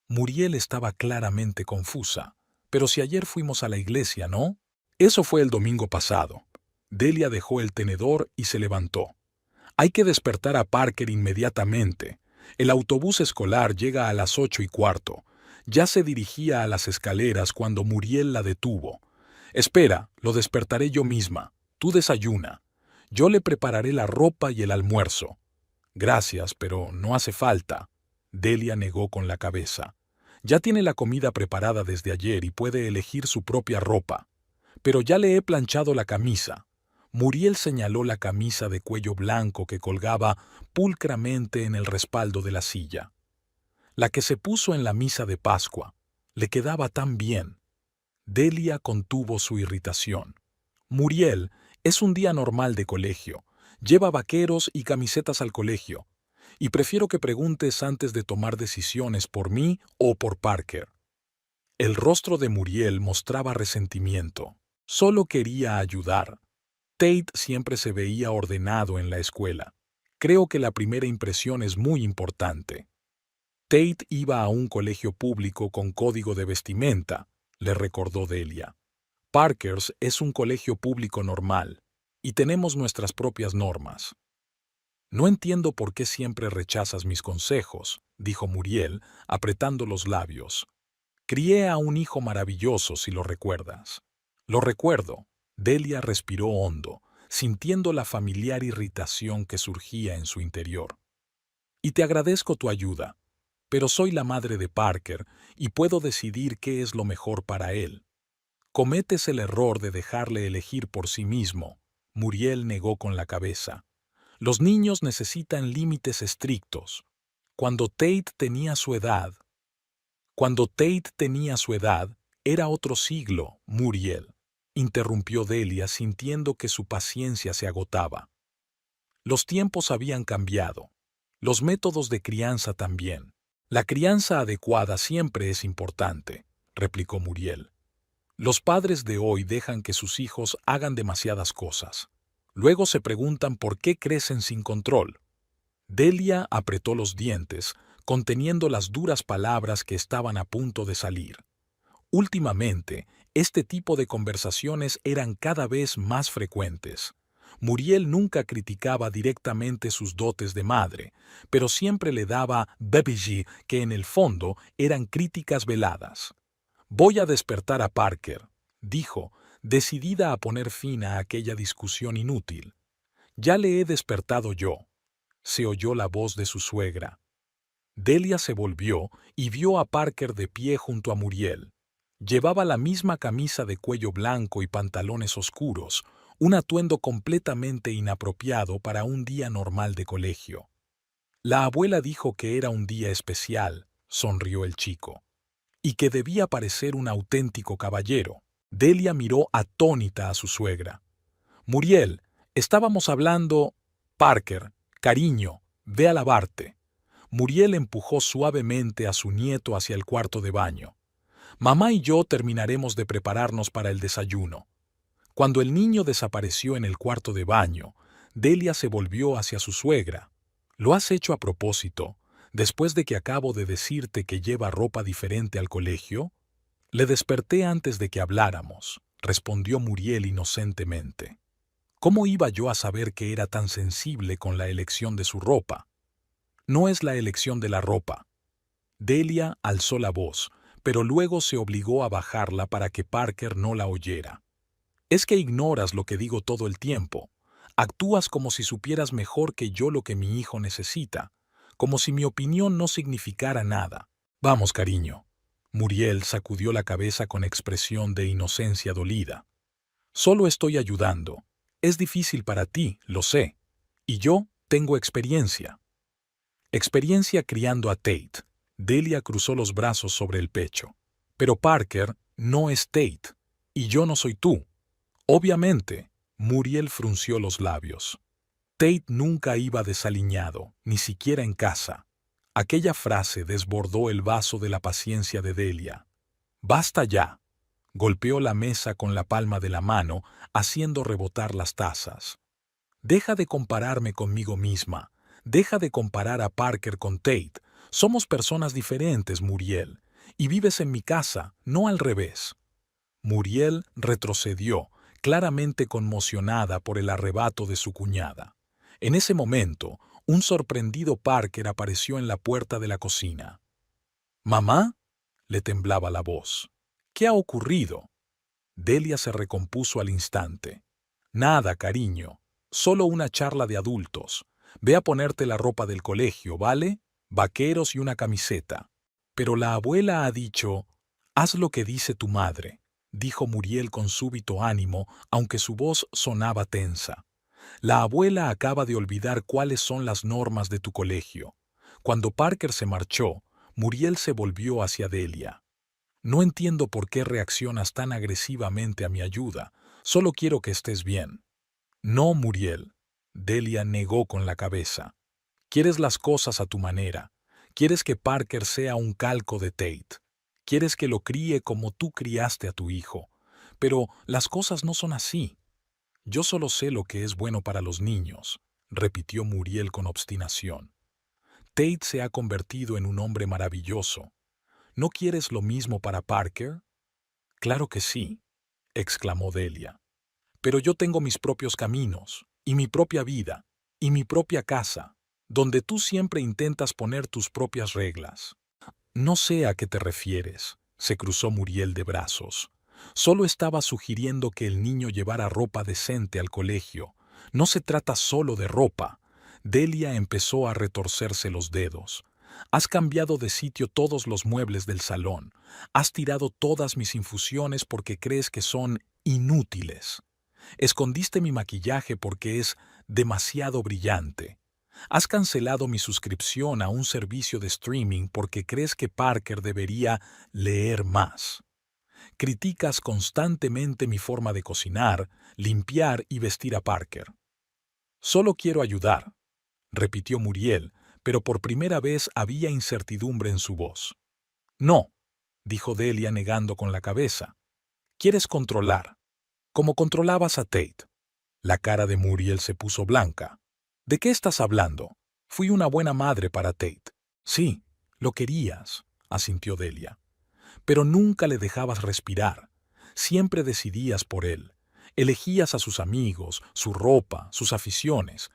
[SPEAKER 1] Muriel estaba claramente confusa. «Pero si ayer fuimos a la iglesia, ¿no?». «Eso fue el domingo pasado». Delia dejó el tenedor y se levantó. Hay que despertar a Parker inmediatamente. El autobús escolar llega a las 8:15. Ya se dirigía a las escaleras cuando Muriel la detuvo. Espera, lo despertaré yo misma. Tú desayuna. Yo le prepararé la ropa y el almuerzo. Gracias, pero no hace falta. Delia negó con la cabeza. Ya tiene la comida preparada desde ayer y puede elegir su propia ropa. Pero ya le he planchado la camisa. Muriel señaló la camisa de cuello blanco que colgaba pulcramente en el respaldo de la silla. La que se puso en la misa de Pascua. Le quedaba tan bien. Delia contuvo su irritación. Muriel, es un día normal de colegio. Lleva vaqueros y camisetas al colegio. Y prefiero que preguntes antes de tomar decisiones por mí o por Parker. El rostro de Muriel mostraba resentimiento. Solo quería ayudar. Tate siempre se veía ordenado en la escuela. Creo que la primera impresión es muy importante. Tate iba a un colegio público con código de vestimenta, le recordó Delia. Parker's es un colegio público normal, y tenemos nuestras propias normas. No entiendo por qué siempre rechazas mis consejos, dijo Muriel, apretando los labios. Crié a un hijo maravilloso, si lo recuerdas. Lo recuerdo. Delia respiró hondo, sintiendo la familiar irritación que surgía en su interior. Y te agradezco tu ayuda, pero soy la madre de Parker y puedo decidir qué es lo mejor para él. Cometes el error de dejarle elegir por sí mismo. Muriel negó con la cabeza. Los niños necesitan límites estrictos. Cuando Tate tenía su edad, era otro siglo, Muriel, interrumpió Delia sintiendo que su paciencia se agotaba. Los tiempos habían cambiado. Los métodos de crianza también. La crianza adecuada siempre es importante, replicó Muriel. Los padres de hoy dejan que sus hijos hagan demasiadas cosas. Luego se preguntan por qué crecen sin control. Delia apretó los dientes, conteniendo las duras palabras que estaban a punto de salir. Últimamente, este tipo de conversaciones eran cada vez más frecuentes. Muriel nunca criticaba directamente sus dotes de madre, pero siempre le daba babiji que en el fondo eran críticas veladas. Voy a despertar a Parker, dijo, decidida a poner fin a aquella discusión inútil. Ya le he despertado yo. Se oyó la voz de su suegra. Delia se volvió y vio a Parker de pie junto a Muriel. Llevaba la misma camisa de cuello blanco y pantalones oscuros, un atuendo completamente inapropiado para un día normal de colegio. La abuela dijo que era un día especial, sonrió el chico, y que debía parecer un auténtico caballero. Delia miró atónita a su suegra. Muriel, estábamos hablando... Parker, cariño, ve a lavarte. Muriel empujó suavemente a su nieto hacia el cuarto de baño. Mamá y yo terminaremos de prepararnos para el desayuno. Cuando el niño desapareció en el cuarto de baño, Delia se volvió hacia su suegra. ¿Lo has hecho a propósito, después de que acabo de decirte que lleva ropa diferente al colegio? Le desperté antes de que habláramos, respondió Muriel inocentemente. ¿Cómo iba yo a saber que era tan sensible con la elección de su ropa? No es la elección de la ropa. Delia alzó la voz, pero luego se obligó a bajarla para que Parker no la oyera. Es que ignoras lo que digo todo el tiempo. Actúas como si supieras mejor que yo lo que mi hijo necesita, como si mi opinión no significara nada. Vamos, cariño. Muriel sacudió la cabeza con expresión de inocencia dolida. Solo estoy ayudando. Es difícil para ti, lo sé. Y yo tengo experiencia. Experiencia criando a Tate. Delia cruzó los brazos sobre el pecho. Pero Parker no es Tate, y yo no soy tú. Obviamente, Muriel frunció los labios. Tate nunca iba desaliñado, ni siquiera en casa. Aquella frase desbordó el vaso de la paciencia de Delia. ¡Basta ya! Golpeó la mesa con la palma de la mano, haciendo rebotar las tazas. Deja de compararme conmigo misma. Deja de comparar a Parker con Tate. Somos personas diferentes, Muriel. Y vives en mi casa, no al revés. Muriel retrocedió, claramente conmocionada por el arrebato de su cuñada. En ese momento, un sorprendido Parker apareció en la puerta de la cocina. «¿Mamá?», le temblaba la voz. «¿Qué ha ocurrido?». Delia se recompuso al instante. «Nada, cariño. Solo una charla de adultos. Ve a ponerte la ropa del colegio, ¿vale? Vaqueros y una camiseta». «Pero la abuela ha dicho...». «Haz lo que dice tu madre», dijo Muriel con súbito ánimo, aunque su voz sonaba tensa. «La abuela acaba de olvidar cuáles son las normas de tu colegio». Cuando Parker se marchó, Muriel se volvió hacia Delia. «No entiendo por qué reaccionas tan agresivamente a mi ayuda. Solo quiero que estés bien». «No, Muriel», Delia negó con la cabeza. «Quieres las cosas a tu manera. Quieres que Parker sea un calco de Tate. Quieres que lo críe como tú criaste a tu hijo. Pero las cosas no son así». «Yo solo sé lo que es bueno para los niños», repitió Muriel con obstinación. «Tate se ha convertido en un hombre maravilloso. ¿No quieres lo mismo para Parker?». «Claro que sí», exclamó Delia. «Pero yo tengo mis propios caminos, y mi propia vida, y mi propia casa, donde tú siempre intentas poner tus propias reglas». «No sé a qué te refieres», se cruzó Muriel de brazos. «Solo estaba sugiriendo que el niño llevara ropa decente al colegio. No se trata solo de ropa». Delia empezó a retorcerse los dedos. «Has cambiado de sitio todos los muebles del salón. Has tirado todas mis infusiones porque crees que son inútiles. Escondiste mi maquillaje porque es demasiado brillante. Has cancelado mi suscripción a un servicio de streaming porque crees que Parker debería leer más. Criticas constantemente mi forma de cocinar, limpiar y vestir a Parker». «Solo quiero ayudar», repitió Muriel, pero por primera vez había incertidumbre en su voz. «No», dijo Delia negando con la cabeza. «Quieres controlar, como controlabas a Tate». La cara de Muriel se puso blanca. «¿De qué estás hablando? Fui una buena madre para Tate». «Sí, lo querías», asintió Delia. «Pero nunca le dejabas respirar. Siempre decidías por él. Elegías a sus amigos, su ropa, sus aficiones.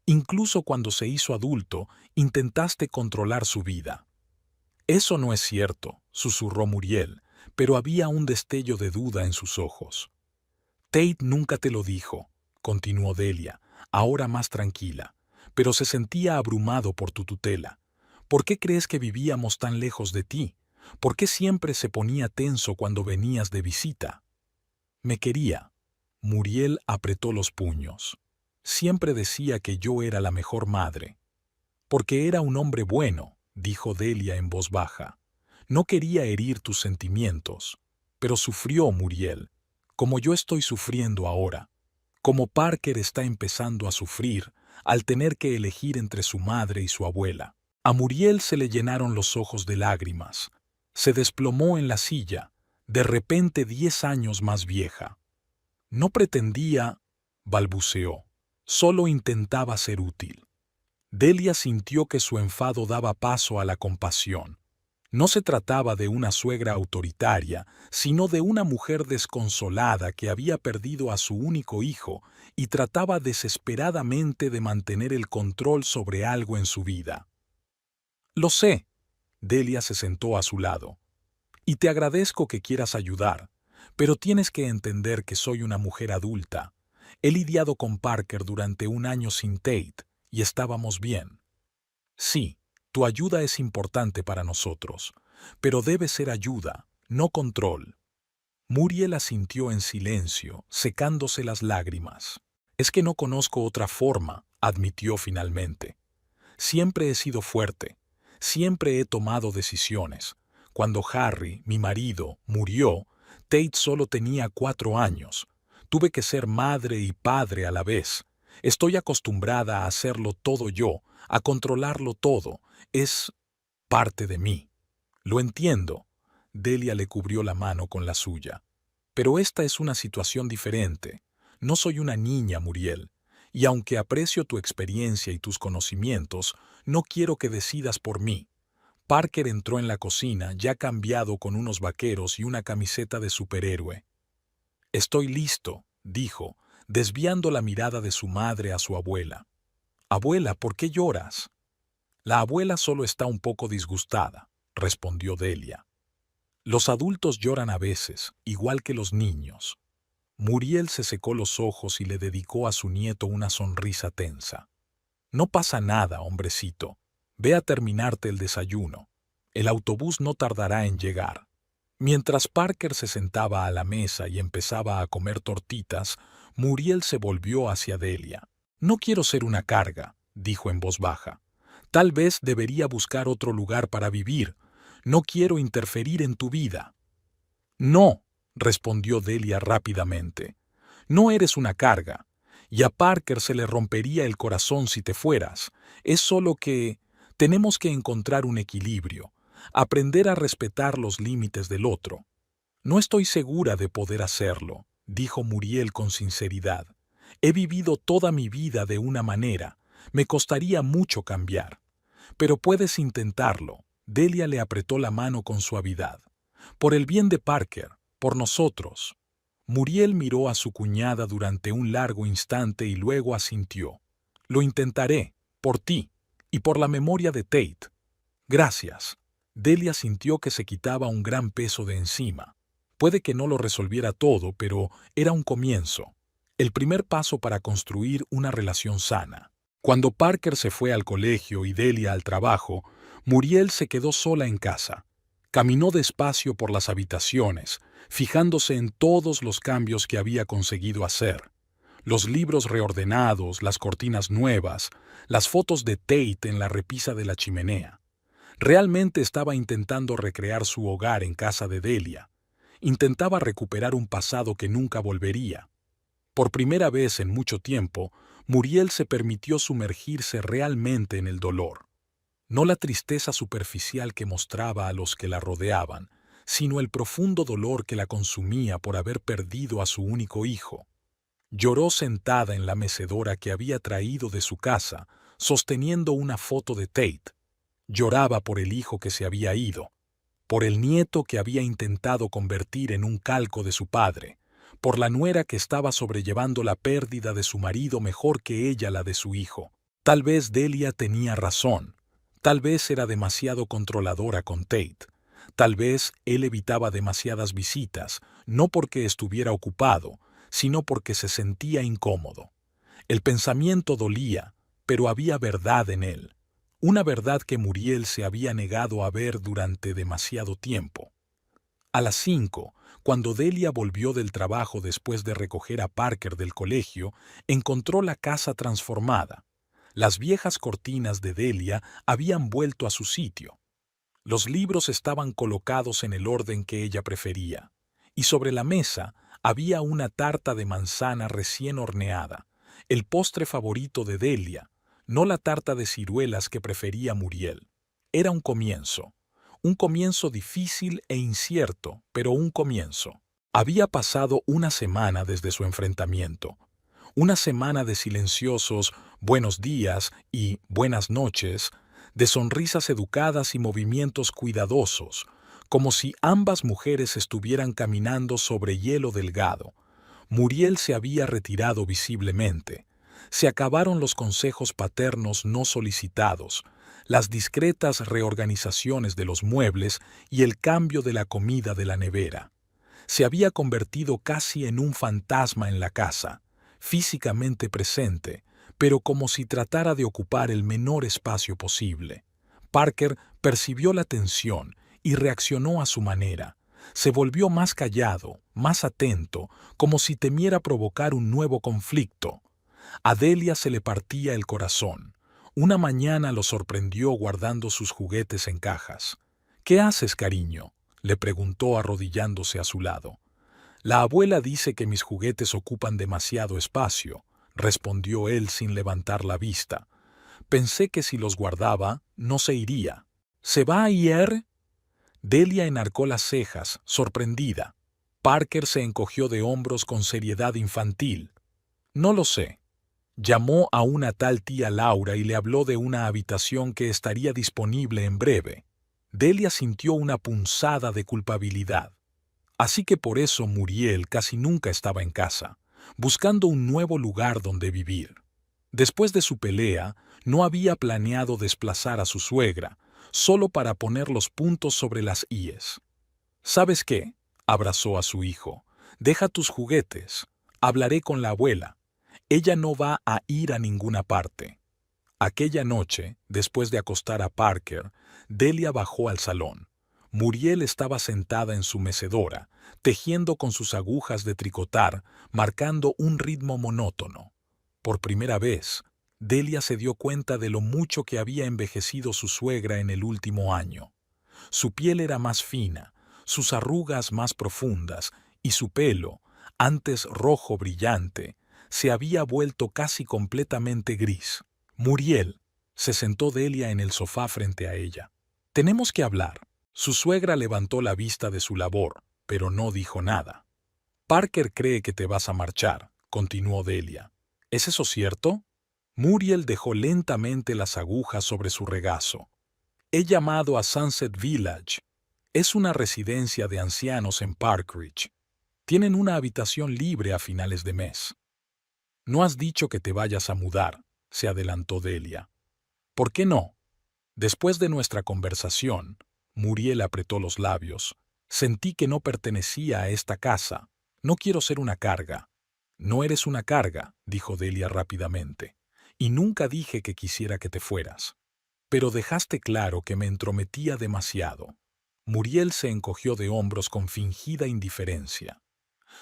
[SPEAKER 1] Incluso cuando se hizo adulto, intentaste controlar su vida». «Eso no es cierto», susurró Muriel, pero había un destello de duda en sus ojos. «Tate nunca te lo dijo», continuó Delia, ahora más tranquila, «pero se sentía abrumado por tu tutela. ¿Por qué crees que vivíamos tan lejos de ti? ¿Por qué siempre se ponía tenso cuando venías de visita?». «Me quería». Muriel apretó los puños. «Siempre decía que yo era la mejor madre». «Porque era un hombre bueno», dijo Delia en voz baja. «No quería herir tus sentimientos. Pero sufrió, Muriel, como yo estoy sufriendo ahora. Como Parker está empezando a sufrir al tener que elegir entre su madre y su abuela». A Muriel se le llenaron los ojos de lágrimas. Se desplomó en la silla, de repente 10 años más vieja. «No pretendía», balbuceó, «solo intentaba ser útil». Delia sintió que su enfado daba paso a la compasión. No se trataba de una suegra autoritaria, sino de una mujer desconsolada que había perdido a su único hijo y trataba desesperadamente de mantener el control sobre algo en su vida. «Lo sé», Delia se sentó a su lado, «y te agradezco que quieras ayudar, pero tienes que entender que soy una mujer adulta. He lidiado con Parker durante un año sin Tate, y estábamos bien. Sí, tu ayuda es importante para nosotros, pero debe ser ayuda, no control». Muriel asintió en silencio, secándose las lágrimas. «Es que no conozco otra forma», admitió finalmente. «Siempre he sido fuerte, siempre he tomado decisiones. Cuando Harry, mi marido, murió, Tate solo tenía 4 años. Tuve que ser madre y padre a la vez. Estoy acostumbrada a hacerlo todo yo, a controlarlo todo. Es parte de mí. Lo entiendo». Delia le cubrió la mano con la suya. «Pero esta es una situación diferente. No soy una niña, Muriel. Y aunque aprecio tu experiencia y tus conocimientos, no quiero que decidas por mí». Parker entró en la cocina, ya cambiado con unos vaqueros y una camiseta de superhéroe. «Estoy listo», dijo, desviando la mirada de su madre a su abuela. Abuela, ¿por qué lloras? La abuela solo está un poco disgustada, respondió Delia. Los adultos lloran a veces, igual que los niños. Muriel se secó los ojos y le dedicó a su nieto una sonrisa tensa. No pasa nada, hombrecito. Ve a terminarte el desayuno. El autobús no tardará en llegar. Mientras Parker se sentaba a la mesa y empezaba a comer tortitas, Muriel se volvió hacia Delia. No quiero ser una carga, dijo en voz baja. Tal vez debería buscar otro lugar para vivir. No quiero interferir en tu vida. No, respondió Delia rápidamente. No eres una carga. Y a Parker se le rompería el corazón si te fueras. Es solo que tenemos que encontrar un equilibrio, aprender a respetar los límites del otro. No estoy segura de poder hacerlo, dijo Muriel con sinceridad. He vivido toda mi vida de una manera. Me costaría mucho cambiar. Pero puedes intentarlo. Delia le apretó la mano con suavidad. Por el bien de Parker, por nosotros. Muriel miró a su cuñada durante un largo instante y luego asintió. Lo intentaré, por ti, y por la memoria de Tate. Gracias. Delia sintió que se quitaba un gran peso de encima. Puede que no lo resolviera todo, pero era un comienzo. El primer paso para construir una relación sana. Cuando Parker se fue al colegio y Delia al trabajo, Muriel se quedó sola en casa. Caminó despacio por las habitaciones, fijándose en todos los cambios que había conseguido hacer. Los libros reordenados, las cortinas nuevas, las fotos de Tate en la repisa de la chimenea. Realmente estaba intentando recrear su hogar en casa de Delia. Intentaba recuperar un pasado que nunca volvería. Por primera vez en mucho tiempo, Muriel se permitió sumergirse realmente en el dolor. No la tristeza superficial que mostraba a los que la rodeaban, sino el profundo dolor que la consumía por haber perdido a su único hijo. Lloró sentada en la mecedora que había traído de su casa, sosteniendo una foto de Tate. Lloraba por el hijo que se había ido, por el nieto que había intentado convertir en un calco de su padre, por la nuera que estaba sobrellevando la pérdida de su marido mejor que ella la de su hijo. Tal vez Delia tenía razón. Tal vez era demasiado controladora con Tate. Tal vez él evitaba demasiadas visitas, no porque estuviera ocupado, sino porque se sentía incómodo. El pensamiento dolía, pero había verdad en él. Una verdad que Muriel se había negado a ver durante demasiado tiempo. A las 5, cuando Delia volvió del trabajo después de recoger a Parker del colegio, encontró la casa transformada. Las viejas cortinas de Delia habían vuelto a su sitio. Los libros estaban colocados en el orden que ella prefería, y sobre la mesa había una tarta de manzana recién horneada, el postre favorito de Delia, no la tarta de ciruelas que prefería Muriel. Era un comienzo difícil e incierto, pero un comienzo. Había pasado una semana desde su enfrentamiento. Una semana de silenciosos buenos días y buenas noches, de sonrisas educadas y movimientos cuidadosos, como si ambas mujeres estuvieran caminando sobre hielo delgado. Muriel se había retirado visiblemente. Se acabaron los consejos paternos no solicitados, las discretas reorganizaciones de los muebles y el cambio de la comida de la nevera. Se había convertido casi en un fantasma en la casa, físicamente presente, pero como si tratara de ocupar el menor espacio posible. Parker percibió la tensión y reaccionó a su manera. Se volvió más callado, más atento, como si temiera provocar un nuevo conflicto. A Delia se le partía el corazón. Una mañana lo sorprendió guardando sus juguetes en cajas. «¿Qué haces, cariño?», le preguntó arrodillándose a su lado. «La abuela dice que mis juguetes ocupan demasiado espacio», respondió él sin levantar la vista. «Pensé que si los guardaba, no se iría». «¿Se va a ir?» Delia enarcó las cejas, sorprendida. Parker se encogió de hombros con seriedad infantil. «No lo sé». Llamó a una tal tía Laura y le habló de una habitación que estaría disponible en breve. Delia sintió una punzada de culpabilidad. Así que por eso Muriel casi nunca estaba en casa, buscando un nuevo lugar donde vivir. Después de su pelea, no había planeado desplazar a su suegra, solo para poner los puntos sobre las íes. ¿Sabes qué? Abrazó a su hijo. Deja tus juguetes. Hablaré con la abuela. Ella no va a ir a ninguna parte. Aquella noche, después de acostar a Parker, Delia bajó al salón. Muriel estaba sentada en su mecedora, tejiendo con sus agujas de tricotar, marcando un ritmo monótono. Por primera vez, Delia se dio cuenta de lo mucho que había envejecido su suegra en el último año. Su piel era más fina, sus arrugas más profundas, y su pelo, antes rojo brillante, se había vuelto casi completamente gris. Muriel, se sentó Delia en el sofá frente a ella. Tenemos que hablar. Su suegra levantó la vista de su labor, pero no dijo nada. Parker cree que te vas a marchar, continuó Delia. ¿Es eso cierto? Muriel dejó lentamente las agujas sobre su regazo. He llamado a Sunset Village. Es una residencia de ancianos en Park Ridge. Tienen una habitación libre a finales de mes. No has dicho que te vayas a mudar, se adelantó Delia. ¿Por qué no? Después de nuestra conversación, Muriel apretó los labios. Sentí que no pertenecía a esta casa. No quiero ser una carga. No eres una carga, dijo Delia rápidamente. Y nunca dije que quisiera que te fueras. Pero dejaste claro que me entrometía demasiado. Muriel se encogió de hombros con fingida indiferencia.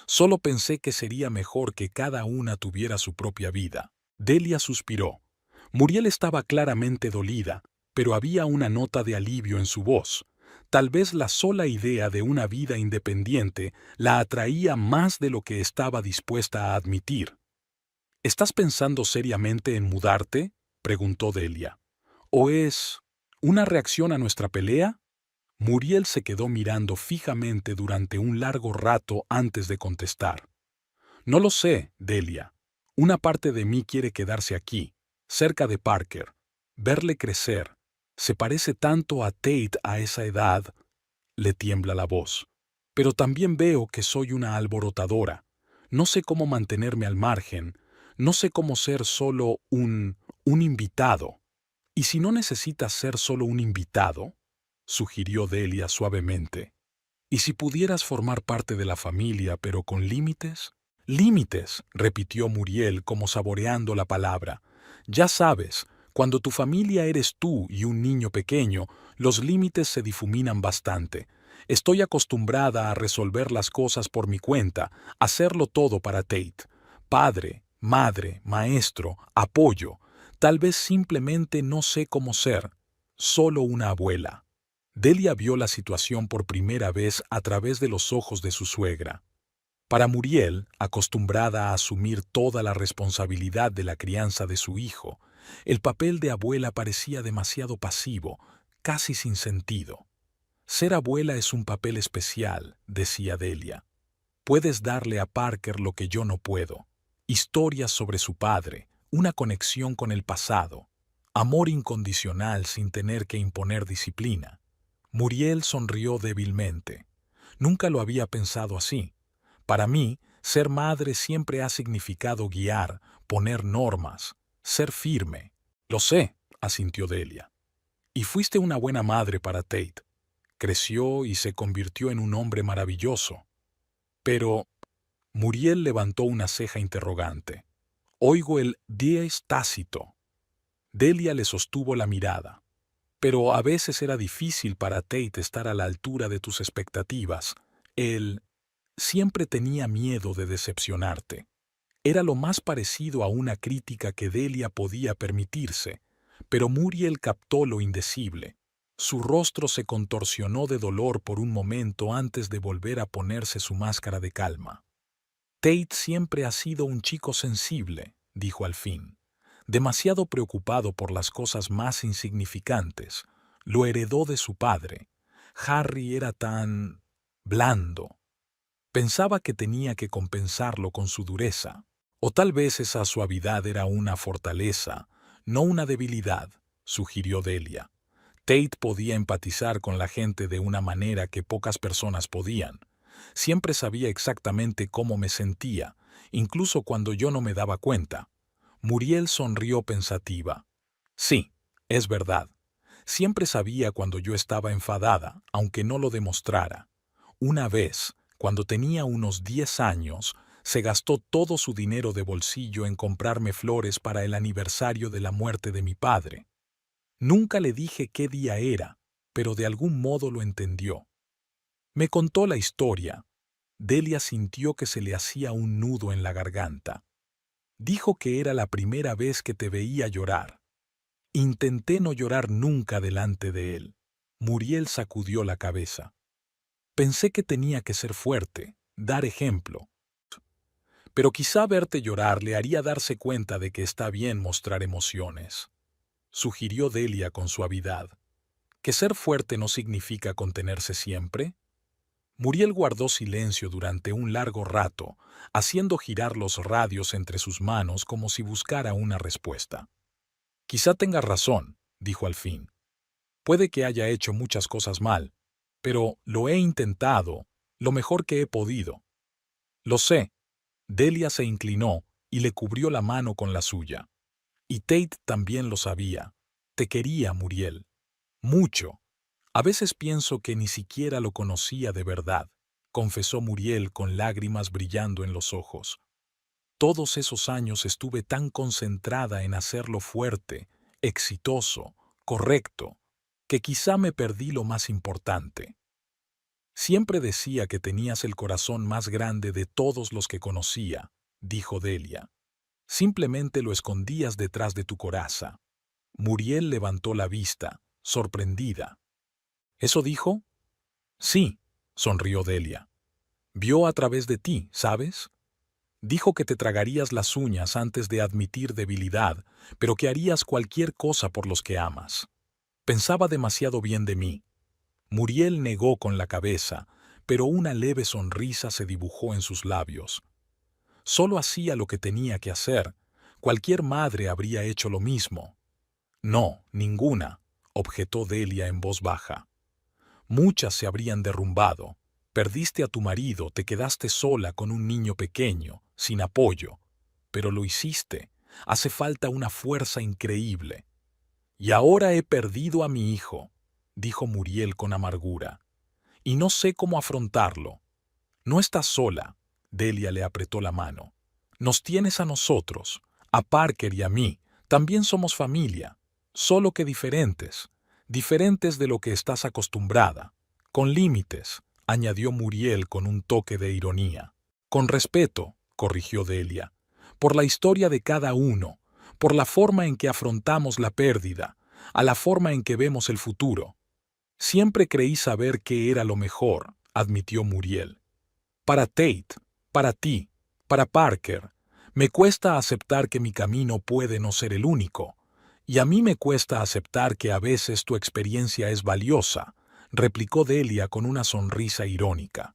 [SPEAKER 1] Solo pensé que sería mejor que cada una tuviera su propia vida. Delia suspiró. Muriel estaba claramente dolida, pero había una nota de alivio en su voz. Tal vez la sola idea de una vida independiente la atraía más de lo que estaba dispuesta a admitir. ¿Estás pensando seriamente en mudarte?, preguntó Delia. ¿O es una reacción a nuestra pelea? Muriel se quedó mirando fijamente durante un largo rato antes de contestar. No lo sé, Delia. Una parte de mí quiere quedarse aquí, cerca de Parker, verle crecer. Se parece tanto a Tate a esa edad. Le tiembla la voz. Pero también veo que soy una alborotadora. No sé cómo mantenerme al margen. No sé cómo ser solo un invitado. ¿Y si no necesitas ser solo un invitado?, sugirió Delia suavemente. ¿Y si pudieras formar parte de la familia, pero con límites? Límites, repitió Muriel como saboreando la palabra. Ya sabes, cuando tu familia eres tú y un niño pequeño, los límites se difuminan bastante. Estoy acostumbrada a resolver las cosas por mi cuenta, hacerlo todo para Tate. Padre, madre, maestro, apoyo. Tal vez simplemente no sé cómo ser, solo una abuela. Delia vio la situación por primera vez a través de los ojos de su suegra. Para Muriel, acostumbrada a asumir toda la responsabilidad de la crianza de su hijo, el papel de abuela parecía demasiado pasivo, casi sin sentido. Ser abuela es un papel especial, decía Delia. Puedes darle a Parker lo que yo no puedo. Historias sobre su padre, una conexión con el pasado, amor incondicional sin tener que imponer disciplina. Muriel sonrió débilmente. Nunca lo había pensado así. Para mí, ser madre siempre ha significado guiar, poner normas, ser firme. Lo sé, asintió Delia. Y fuiste una buena madre para Tate. Creció y se convirtió en un hombre maravilloso. Pero Muriel levantó una ceja interrogante. Oigo el dies tácito. Delia le sostuvo la mirada. Pero a veces era difícil para Tate estar a la altura de tus expectativas. Él siempre tenía miedo de decepcionarte. Era lo más parecido a una crítica que Delia podía permitirse, pero Muriel captó lo indecible. Su rostro se contorsionó de dolor por un momento antes de volver a ponerse su máscara de calma. Tate siempre ha sido un chico sensible, dijo al fin. Demasiado preocupado por las cosas más insignificantes. Lo heredó de su padre. Harry era tan blando. Pensaba que tenía que compensarlo con su dureza. O tal vez esa suavidad era una fortaleza, no una debilidad, sugirió Delia. Tate podía empatizar con la gente de una manera que pocas personas podían. Siempre sabía exactamente cómo me sentía, incluso cuando yo no me daba cuenta. Muriel sonrió pensativa. Sí, es verdad. Siempre sabía cuando yo estaba enfadada, aunque no lo demostrara. Una vez, cuando tenía unos 10 años, se gastó todo su dinero de bolsillo en comprarme flores para el aniversario de la muerte de mi padre. Nunca le dije qué día era, pero de algún modo lo entendió. Me contó la historia. Delia sintió que se le hacía un nudo en la garganta. Dijo que era la primera vez que te veía llorar. Intenté no llorar nunca delante de él. Muriel sacudió la cabeza. Pensé que tenía que ser fuerte, dar ejemplo. Pero quizá verte llorar le haría darse cuenta de que está bien mostrar emociones. Sugirió Delia con suavidad. ¿Que ser fuerte no significa contenerse siempre? Muriel guardó silencio durante un largo rato, haciendo girar los radios entre sus manos como si buscara una respuesta. Quizá tenga razón, dijo al fin. Puede que haya hecho muchas cosas mal, pero lo he intentado, lo mejor que he podido. Lo sé. Delia se inclinó y le cubrió la mano con la suya. Y Tate también lo sabía. Te quería, Muriel. Mucho. A veces pienso que ni siquiera lo conocía de verdad, confesó Muriel con lágrimas brillando en los ojos. Todos esos años estuve tan concentrada en hacerlo fuerte, exitoso, correcto, que quizá me perdí lo más importante. Siempre decía que tenías el corazón más grande de todos los que conocía, dijo Delia. Simplemente lo escondías detrás de tu coraza. Muriel levantó la vista, sorprendida. ¿Eso dijo? Sí, sonrió Delia. Vio a través de ti, ¿sabes? Dijo que te tragarías las uñas antes de admitir debilidad, pero que harías cualquier cosa por los que amas. Pensaba demasiado bien de mí. Muriel negó con la cabeza, pero una leve sonrisa se dibujó en sus labios. Solo hacía lo que tenía que hacer. Cualquier madre habría hecho lo mismo. No, ninguna, objetó Delia en voz baja. Muchas se habrían derrumbado. Perdiste a tu marido, te quedaste sola con un niño pequeño, sin apoyo. Pero lo hiciste. Hace falta una fuerza increíble. Y ahora he perdido a mi hijo, dijo Muriel con amargura. Y no sé cómo afrontarlo. No estás sola. Delia le apretó la mano. Nos tienes a nosotros, a Parker y a mí. También somos familia, solo que diferentes. Diferentes de lo que estás acostumbrada. Con límites, añadió Muriel con un toque de ironía. Con respeto, corrigió Delia. Por la historia de cada uno, por la forma en que afrontamos la pérdida, a la forma en que vemos el futuro. Siempre creí saber qué era lo mejor, admitió Muriel. Para Tate, para ti, para Parker, me cuesta aceptar que mi camino puede no ser el único. Y a mí me cuesta aceptar que a veces tu experiencia es valiosa, replicó Delia con una sonrisa irónica.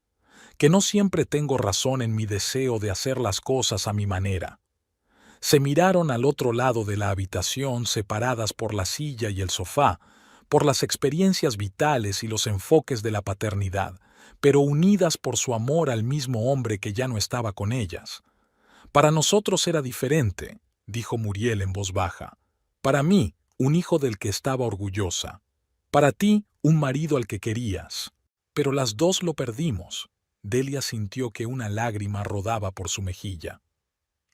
[SPEAKER 1] Que no siempre tengo razón en mi deseo de hacer las cosas a mi manera. Se miraron al otro lado de la habitación, separadas por la silla y el sofá, por las experiencias vitales y los enfoques de la paternidad, pero unidas por su amor al mismo hombre que ya no estaba con ellas. Para nosotros era diferente, dijo Muriel en voz baja. Para mí, un hijo del que estaba orgullosa. Para ti, un marido al que querías. Pero las dos lo perdimos. Delia sintió que una lágrima rodaba por su mejilla.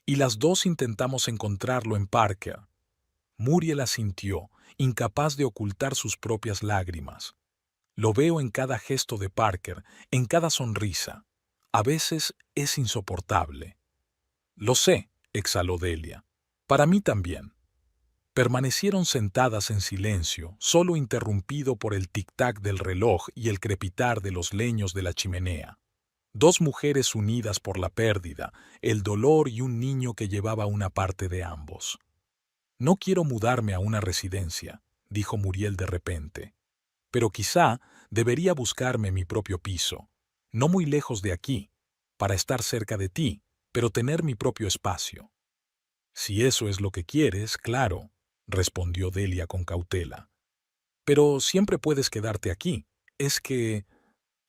[SPEAKER 1] Y las dos intentamos encontrarlo en Parker. Muriel asintió, incapaz de ocultar sus propias lágrimas. Lo veo en cada gesto de Parker, en cada sonrisa. A veces es insoportable. Lo sé, exhaló Delia. Para mí también. Permanecieron sentadas en silencio, solo interrumpido por el tic-tac del reloj y el crepitar de los leños de la chimenea. Dos mujeres unidas por la pérdida, el dolor y un niño que llevaba una parte de ambos. No quiero mudarme a una residencia, dijo Muriel de repente. Pero quizá debería buscarme mi propio piso, no muy lejos de aquí, para estar cerca de ti, pero tener mi propio espacio. Si eso es lo que quieres, claro, respondió Delia con cautela. Pero siempre puedes quedarte aquí. Es que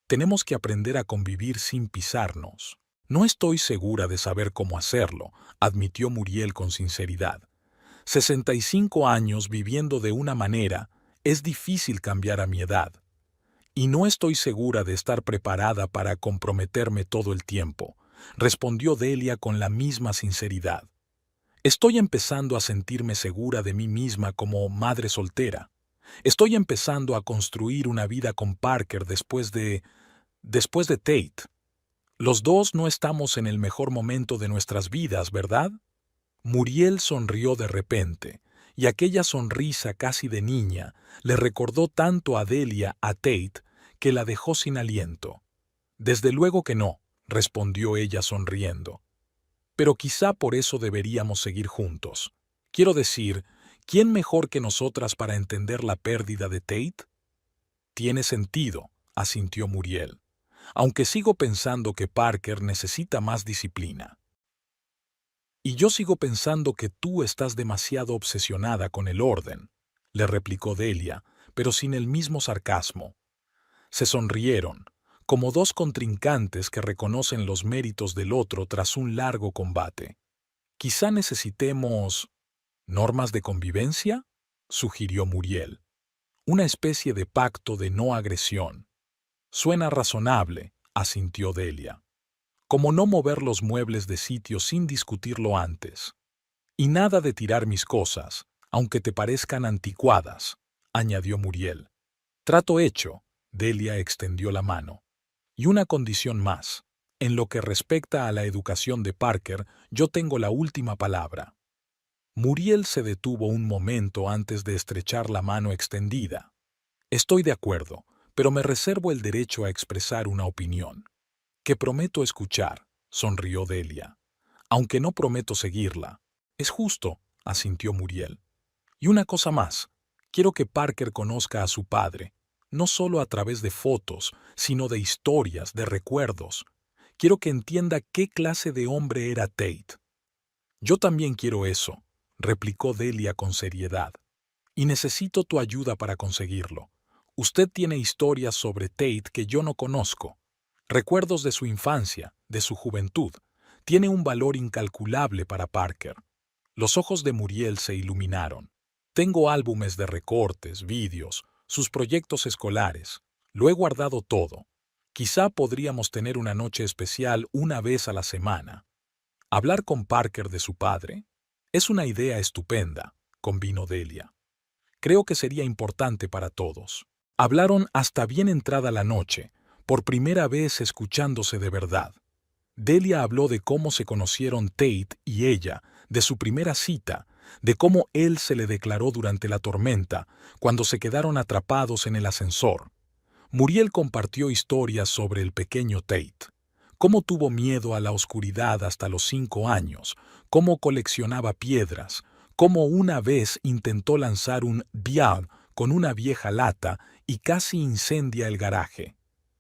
[SPEAKER 1] tenemos que aprender a convivir sin pisarnos. No estoy segura de saber cómo hacerlo, admitió Muriel con sinceridad. 65 años viviendo de una manera, es difícil cambiar a mi edad. Y no estoy segura de estar preparada para comprometerme todo el tiempo, respondió Delia con la misma sinceridad. Estoy empezando a sentirme segura de mí misma como madre soltera. Estoy empezando a construir una vida con Parker después de Tate. Los dos no estamos en el mejor momento de nuestras vidas, ¿verdad? Muriel sonrió de repente, y aquella sonrisa casi de niña le recordó tanto a Delia a Tate que la dejó sin aliento. Desde luego que no, respondió ella sonriendo. Pero quizá por eso deberíamos seguir juntos. Quiero decir, ¿quién mejor que nosotras para entender la pérdida de Tate? Tiene sentido, asintió Muriel, aunque sigo pensando que Parker necesita más disciplina. Y yo sigo pensando que tú estás demasiado obsesionada con el orden, le replicó Delia, pero sin el mismo sarcasmo. Se sonrieron, como dos contrincantes que reconocen los méritos del otro tras un largo combate. Quizá necesitemos normas de convivencia, sugirió Muriel. Una especie de pacto de no agresión. Suena razonable, asintió Delia. Como no mover los muebles de sitio sin discutirlo antes. Y nada de tirar mis cosas, aunque te parezcan anticuadas, añadió Muriel. Trato hecho, Delia extendió la mano. Y una condición más. En lo que respecta a la educación de Parker, yo tengo la última palabra. Muriel se detuvo un momento antes de estrechar la mano extendida. Estoy de acuerdo, pero me reservo el derecho a expresar una opinión. Que prometo escuchar, sonrió Delia. Aunque no prometo seguirla. Es justo, asintió Muriel. Y una cosa más. Quiero que Parker conozca a su padre, no solo a través de fotos, sino de historias, de recuerdos. Quiero que entienda qué clase de hombre era Tate. Yo también quiero eso, replicó Delia con seriedad. Y necesito tu ayuda para conseguirlo. Usted tiene historias sobre Tate que yo no conozco. Recuerdos de su infancia, de su juventud. Tiene un valor incalculable para Parker. Los ojos de Muriel se iluminaron. Tengo álbumes de recortes, vídeos, sus proyectos escolares. Lo he guardado todo. Quizá podríamos tener una noche especial una vez a la semana. Hablar con Parker de su padre es una idea estupenda, convino Delia. Creo que sería importante para todos. Hablaron hasta bien entrada la noche, por primera vez escuchándose de verdad. Delia habló de cómo se conocieron Tate y ella, de su primera cita, de cómo él se le declaró durante la tormenta, cuando se quedaron atrapados en el ascensor. Muriel compartió historias sobre el pequeño Tate. Cómo tuvo miedo a la oscuridad hasta los 5 años, cómo coleccionaba piedras, cómo una vez intentó lanzar un bial con una vieja lata y casi incendia el garaje.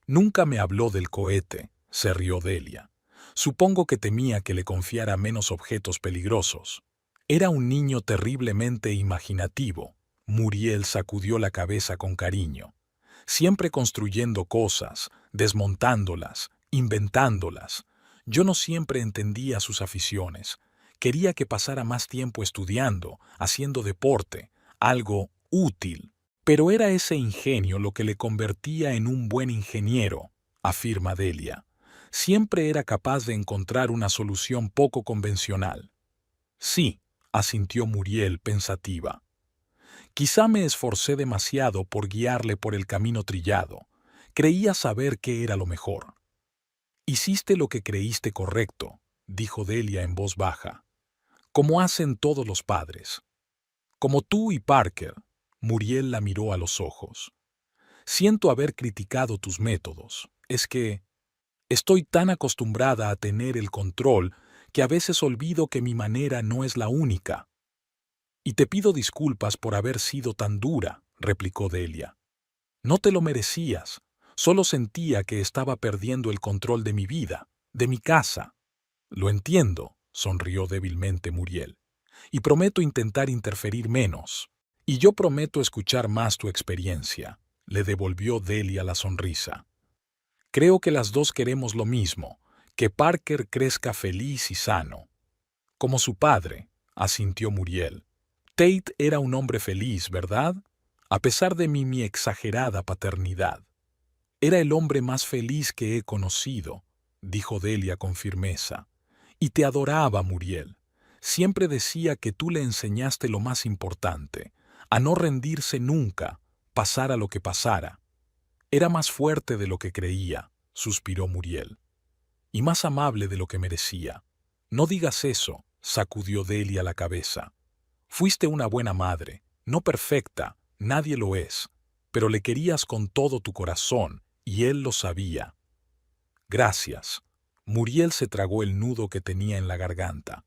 [SPEAKER 1] Nunca me habló del cohete, se rió Delia. Supongo que temía que le confiara menos objetos peligrosos. Era un niño terriblemente imaginativo. Muriel sacudió la cabeza con cariño. Siempre construyendo cosas, desmontándolas, inventándolas. Yo no siempre entendía sus aficiones. Quería que pasara más tiempo estudiando, haciendo deporte, algo útil. Pero era ese ingenio lo que le convertía en un buen ingeniero, afirma Delia. Siempre era capaz de encontrar una solución poco convencional. Sí, asintió Muriel pensativa. Quizá me esforcé demasiado por guiarle por el camino trillado. Creía saber qué era lo mejor. Hiciste lo que creíste correcto, dijo Delia en voz baja. Como hacen todos los padres. Como tú y Parker. Muriel la miró a los ojos. Siento haber criticado tus métodos. Es que estoy tan acostumbrada a tener el control que a veces olvido que mi manera no es la única. Y te pido disculpas por haber sido tan dura, replicó Delia. No te lo merecías. Solo sentía que estaba perdiendo el control de mi vida, de mi casa. Lo entiendo, sonrió débilmente Muriel. Y prometo intentar interferir menos. Y yo prometo escuchar más tu experiencia, le devolvió Delia la sonrisa. Creo que las dos queremos lo mismo, Que Parker crezca feliz y sano. Como su padre, asintió Muriel. Tate era un hombre feliz, ¿verdad? A pesar de mi exagerada paternidad. Era el hombre más feliz que he conocido, dijo Delia con firmeza. Y te adoraba, Muriel. Siempre decía que tú le enseñaste lo más importante, a no rendirse nunca, pasara lo que pasara. Era más fuerte de lo que creía, suspiró Muriel. Y más amable de lo que merecía. No digas eso, sacudió Delia la cabeza. Fuiste una buena madre, no perfecta, nadie lo es, pero le querías con todo tu corazón, y él lo sabía. Gracias. Muriel se tragó el nudo que tenía en la garganta.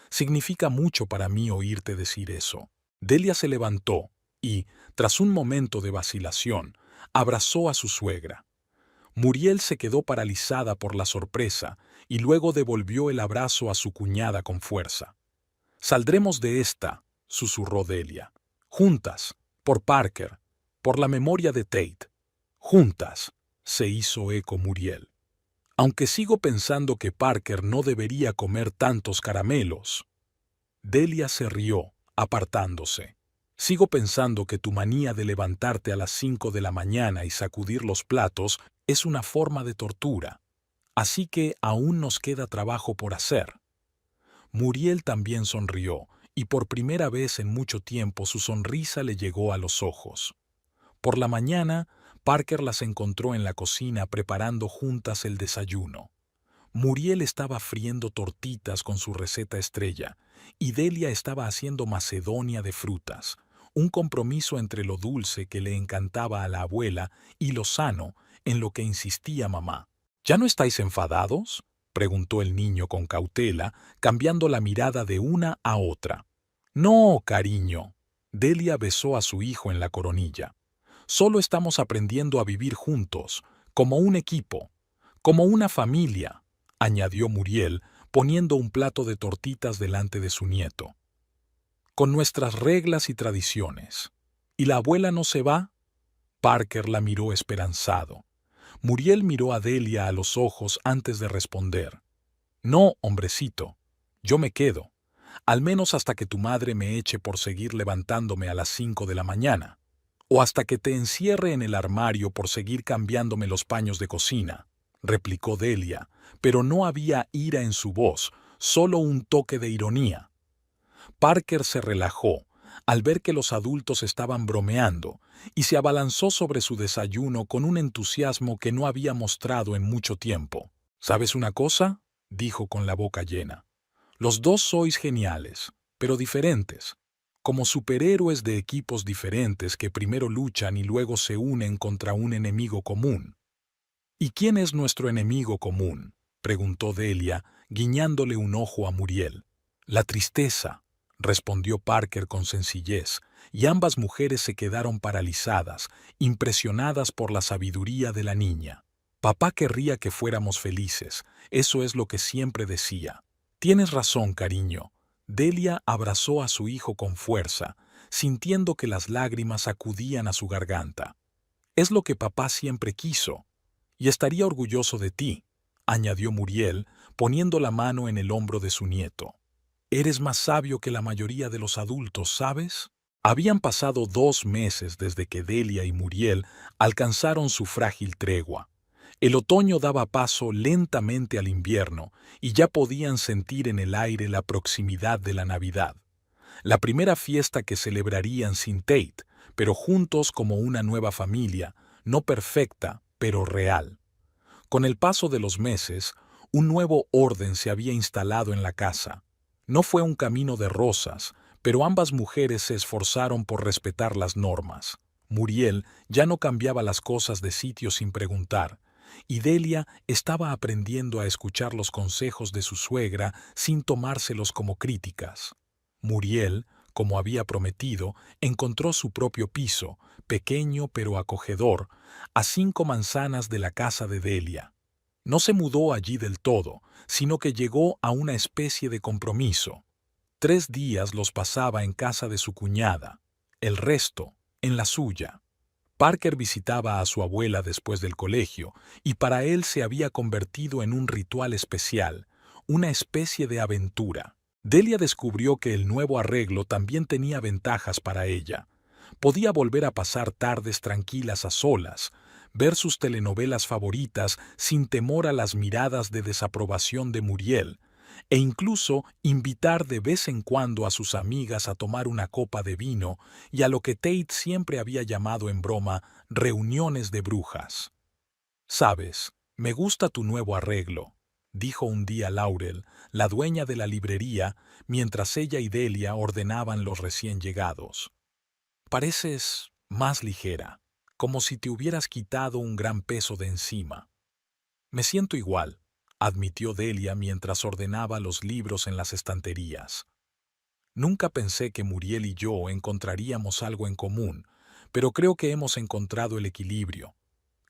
[SPEAKER 1] Significa mucho para mí oírte decir eso. Delia se levantó y, tras un momento de vacilación, abrazó a su suegra. Muriel se quedó paralizada por la sorpresa y luego devolvió el abrazo a su cuñada con fuerza. Saldremos de esta, susurró Delia. Juntas, por Parker, por la memoria de Tate. Juntas, se hizo eco Muriel. Aunque sigo pensando que Parker no debería comer tantos caramelos. Delia se rió, apartándose. Sigo pensando que tu manía de levantarte a las 5 de la mañana y sacudir los platos es una forma de tortura. Así que aún nos queda trabajo por hacer. Muriel también sonrió, y por primera vez en mucho tiempo su sonrisa le llegó a los ojos. Por la mañana, Parker las encontró en la cocina preparando juntas el desayuno. Muriel estaba friendo tortitas con su receta estrella, y Delia estaba haciendo macedonia de frutas, un compromiso entre lo dulce que le encantaba a la abuela y lo sano en lo que insistía mamá. ¿Ya no estáis enfadados?, preguntó el niño con cautela, cambiando la mirada de una a otra. No, cariño. Delia besó a su hijo en la coronilla. Solo estamos aprendiendo a vivir juntos, como un equipo, como una familia, añadió Muriel, poniendo un plato de tortitas delante de su nieto. Con nuestras reglas y tradiciones. ¿Y la abuela no se va? Parker la miró esperanzado. Muriel miró a Delia a los ojos antes de responder. No, hombrecito, yo me quedo, al menos hasta que tu madre me eche por seguir levantándome a las 5 de la mañana, o hasta que te encierre en el armario por seguir cambiándome los paños de cocina, replicó Delia, pero no había ira en su voz, solo un toque de ironía. Parker se relajó al ver que los adultos estaban bromeando y se abalanzó sobre su desayuno con un entusiasmo que no había mostrado en mucho tiempo. ¿Sabes una cosa?, dijo con la boca llena. Los dos sois geniales, pero diferentes, como superhéroes de equipos diferentes que primero luchan y luego se unen contra un enemigo común. ¿Y quién es nuestro enemigo común?, preguntó Delia, guiñándole un ojo a Muriel. La tristeza, respondió Parker con sencillez, y ambas mujeres se quedaron paralizadas, impresionadas por la sabiduría de la niña. Papá querría que fuéramos felices, eso es lo que siempre decía. Tienes razón, cariño. Delia abrazó a su hijo con fuerza, sintiendo que las lágrimas acudían a su garganta. Es lo que papá siempre quiso. Y estaría orgulloso de ti, añadió Muriel, poniendo la mano en el hombro de su nieto. Eres más sabio que la mayoría de los adultos, ¿sabes? Habían pasado 2 meses desde que Delia y Muriel alcanzaron su frágil tregua. El otoño daba paso lentamente al invierno y ya podían sentir en el aire la proximidad de la Navidad. La primera fiesta que celebrarían sin Tate, pero juntos como una nueva familia, no perfecta, pero real. Con el paso de los meses, un nuevo orden se había instalado en la casa. No fue un camino de rosas, pero ambas mujeres se esforzaron por respetar las normas. Muriel ya no cambiaba las cosas de sitio sin preguntar, y Delia estaba aprendiendo a escuchar los consejos de su suegra sin tomárselos como críticas. Muriel, como había prometido, encontró su propio piso, pequeño pero acogedor, a 5 manzanas de la casa de Delia. No se mudó allí del todo, sino que llegó a una especie de compromiso. 3 días los pasaba en casa de su cuñada, el resto en la suya. Parker visitaba a su abuela después del colegio, y para él se había convertido en un ritual especial, una especie de aventura. Delia descubrió que el nuevo arreglo también tenía ventajas para ella. Podía volver a pasar tardes tranquilas a solas, ver sus telenovelas favoritas sin temor a las miradas de desaprobación de Muriel, e incluso invitar de vez en cuando a sus amigas a tomar una copa de vino y a lo que Tate siempre había llamado en broma reuniones de brujas. «Sabes, me gusta tu nuevo arreglo», dijo un día Laurel, la dueña de la librería, mientras ella y Delia ordenaban los recién llegados. «Pareces más ligera, como si te hubieras quitado un gran peso de encima». «Me siento igual», admitió Delia mientras ordenaba los libros en las estanterías. «Nunca pensé que Muriel y yo encontraríamos algo en común, pero creo que hemos encontrado el equilibrio.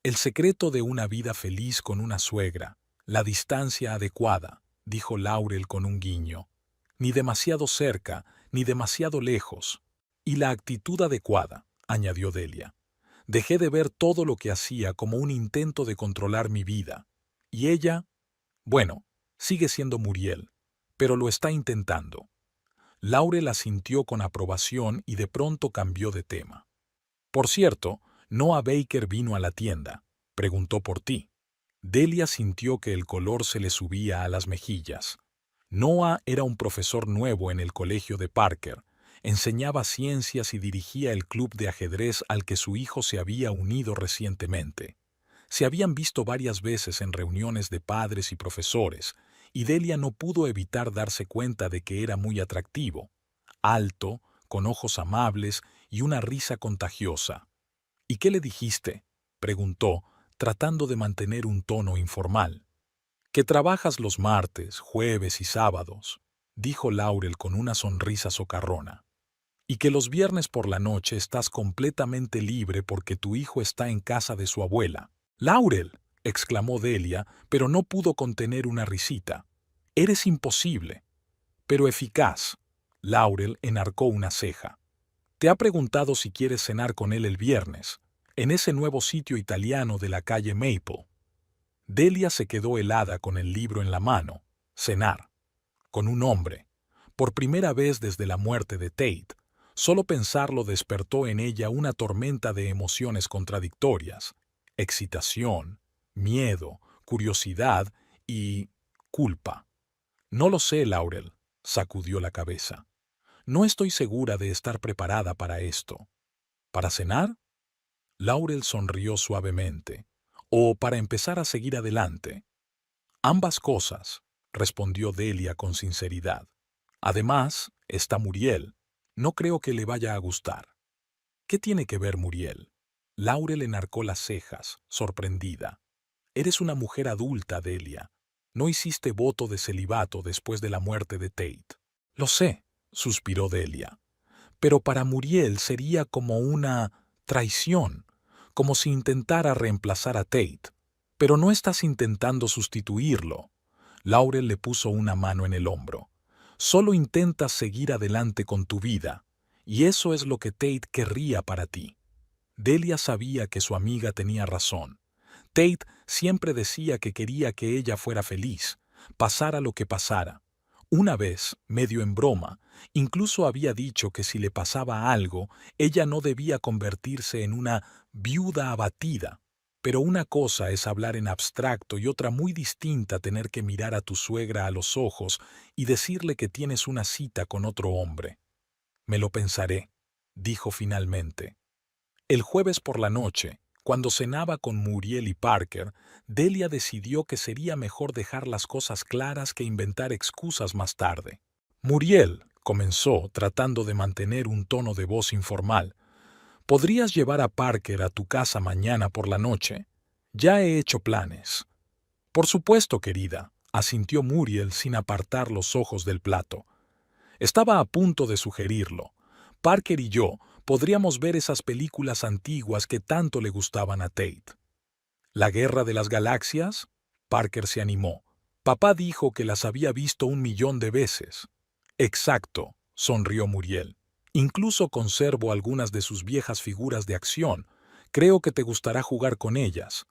[SPEAKER 1] El secreto de una vida feliz con una suegra, la distancia adecuada», dijo Laurel con un guiño. «Ni demasiado cerca, ni demasiado lejos. Y la actitud adecuada», añadió Delia. «Dejé de ver todo lo que hacía como un intento de controlar mi vida. Y ella, bueno, sigue siendo Muriel, pero lo está intentando». Laurel asintió con aprobación y de pronto cambió de tema. «Por cierto, Noah Baker vino a la tienda. Preguntó por ti». Delia sintió que el color se le subía a las mejillas. Noah era un profesor nuevo en el colegio de Parker. Enseñaba ciencias y dirigía el club de ajedrez al que su hijo se había unido recientemente. Se habían visto varias veces en reuniones de padres y profesores, y Delia no pudo evitar darse cuenta de que era muy atractivo, alto, con ojos amables y una risa contagiosa. «¿Y qué le dijiste?», preguntó, tratando de mantener un tono informal. «Que trabajas los martes, jueves y sábados», dijo Laurel con una sonrisa socarrona. «Y que los viernes por la noche estás completamente libre porque tu hijo está en casa de su abuela». «¡Laurel!», exclamó Delia, pero no pudo contener una risita. «Eres imposible». «Pero eficaz». Laurel enarcó una ceja. «Te ha preguntado si quieres cenar con él el viernes, en ese nuevo sitio italiano de la calle Maple». Delia se quedó helada con el libro en la mano. Cenar. Con un hombre. Por primera vez desde la muerte de Tate. Solo pensarlo despertó en ella una tormenta de emociones contradictorias. Excitación, miedo, curiosidad y culpa. «No lo sé, Laurel», sacudió la cabeza. «No estoy segura de estar preparada para esto». «¿Para cenar?». Laurel sonrió suavemente. «O para empezar a seguir adelante». «Ambas cosas», respondió Delia con sinceridad. «Además, está Muriel. No creo que le vaya a gustar». «¿Qué tiene que ver Muriel?». Laurel enarcó las cejas, sorprendida. «Eres una mujer adulta, Delia. No hiciste voto de celibato después de la muerte de Tate». «Lo sé», suspiró Delia. «Pero para Muriel sería como una traición, como si intentara reemplazar a Tate. Pero no estás intentando sustituirlo». Laurel le puso una mano en el hombro. «Solo intentas seguir adelante con tu vida, y eso es lo que Tate querría para ti». Delia sabía que su amiga tenía razón. Tate siempre decía que quería que ella fuera feliz, pasara lo que pasara. Una vez, medio en broma, incluso había dicho que si le pasaba algo, ella no debía convertirse en una viuda abatida. Pero una cosa es hablar en abstracto y otra muy distinta tener que mirar a tu suegra a los ojos y decirle que tienes una cita con otro hombre. «Me lo pensaré», dijo finalmente. El jueves por la noche, cuando cenaba con Muriel y Parker, Delia decidió que sería mejor dejar las cosas claras que inventar excusas más tarde. «Muriel», comenzó, tratando de mantener un tono de voz informal, «¿podrías llevar a Parker a tu casa mañana por la noche? Ya he hecho planes». «Por supuesto, querida», asintió Muriel sin apartar los ojos del plato. Estaba a punto de sugerirlo. Parker y yo podríamos ver esas películas antiguas que tanto le gustaban a Tate. «¿La Guerra de las Galaxias?». Parker se animó. «Papá dijo que las había visto 1.000.000 de veces». «Exacto», sonrió Muriel. «Incluso conservo algunas de sus viejas figuras de acción. Creo que te gustará jugar con ellas.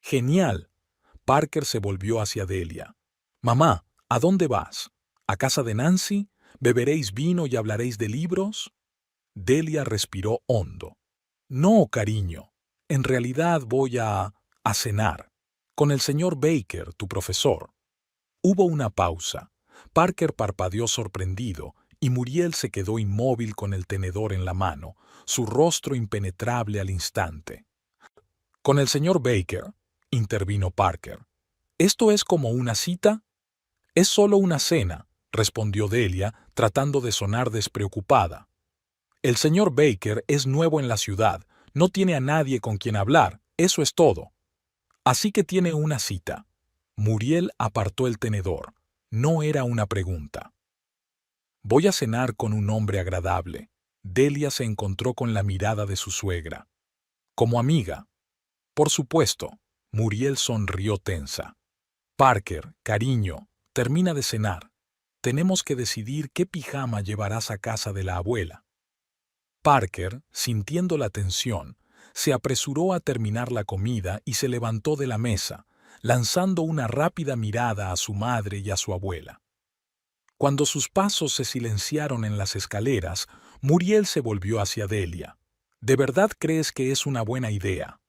[SPEAKER 1] Genial. Parker se volvió hacia Delia. Mamá, ¿a dónde vas? ¿A casa de Nancy? ¿Beberéis vino y hablaréis de libros? Delia respiró hondo. No, cariño. En realidad voy a cenar. Con el señor Baker, tu profesor. Hubo una pausa. Parker parpadeó sorprendido y Muriel se quedó inmóvil con el tenedor en la mano, su rostro impenetrable al instante. Con el señor Baker, intervino Parker. ¿Esto es como una cita? Es solo una cena, respondió Delia, tratando de sonar despreocupada. El señor Baker es nuevo en la ciudad, no tiene a nadie con quien hablar, eso es todo. Así que tiene una cita. Muriel apartó el tenedor. No era una pregunta. Voy a cenar con un hombre agradable. Delia se encontró con la mirada de su suegra. Como amiga. Por supuesto. Muriel sonrió tensa. Parker, cariño, termina de cenar. Tenemos que decidir qué pijama llevarás a casa de la abuela. Parker, sintiendo la tensión, se apresuró a terminar la comida y se levantó de la mesa, lanzando una rápida mirada a su madre y a su abuela. Cuando sus pasos se silenciaron en las escaleras, Muriel se volvió hacia Delia. ¿De verdad crees que es una buena idea?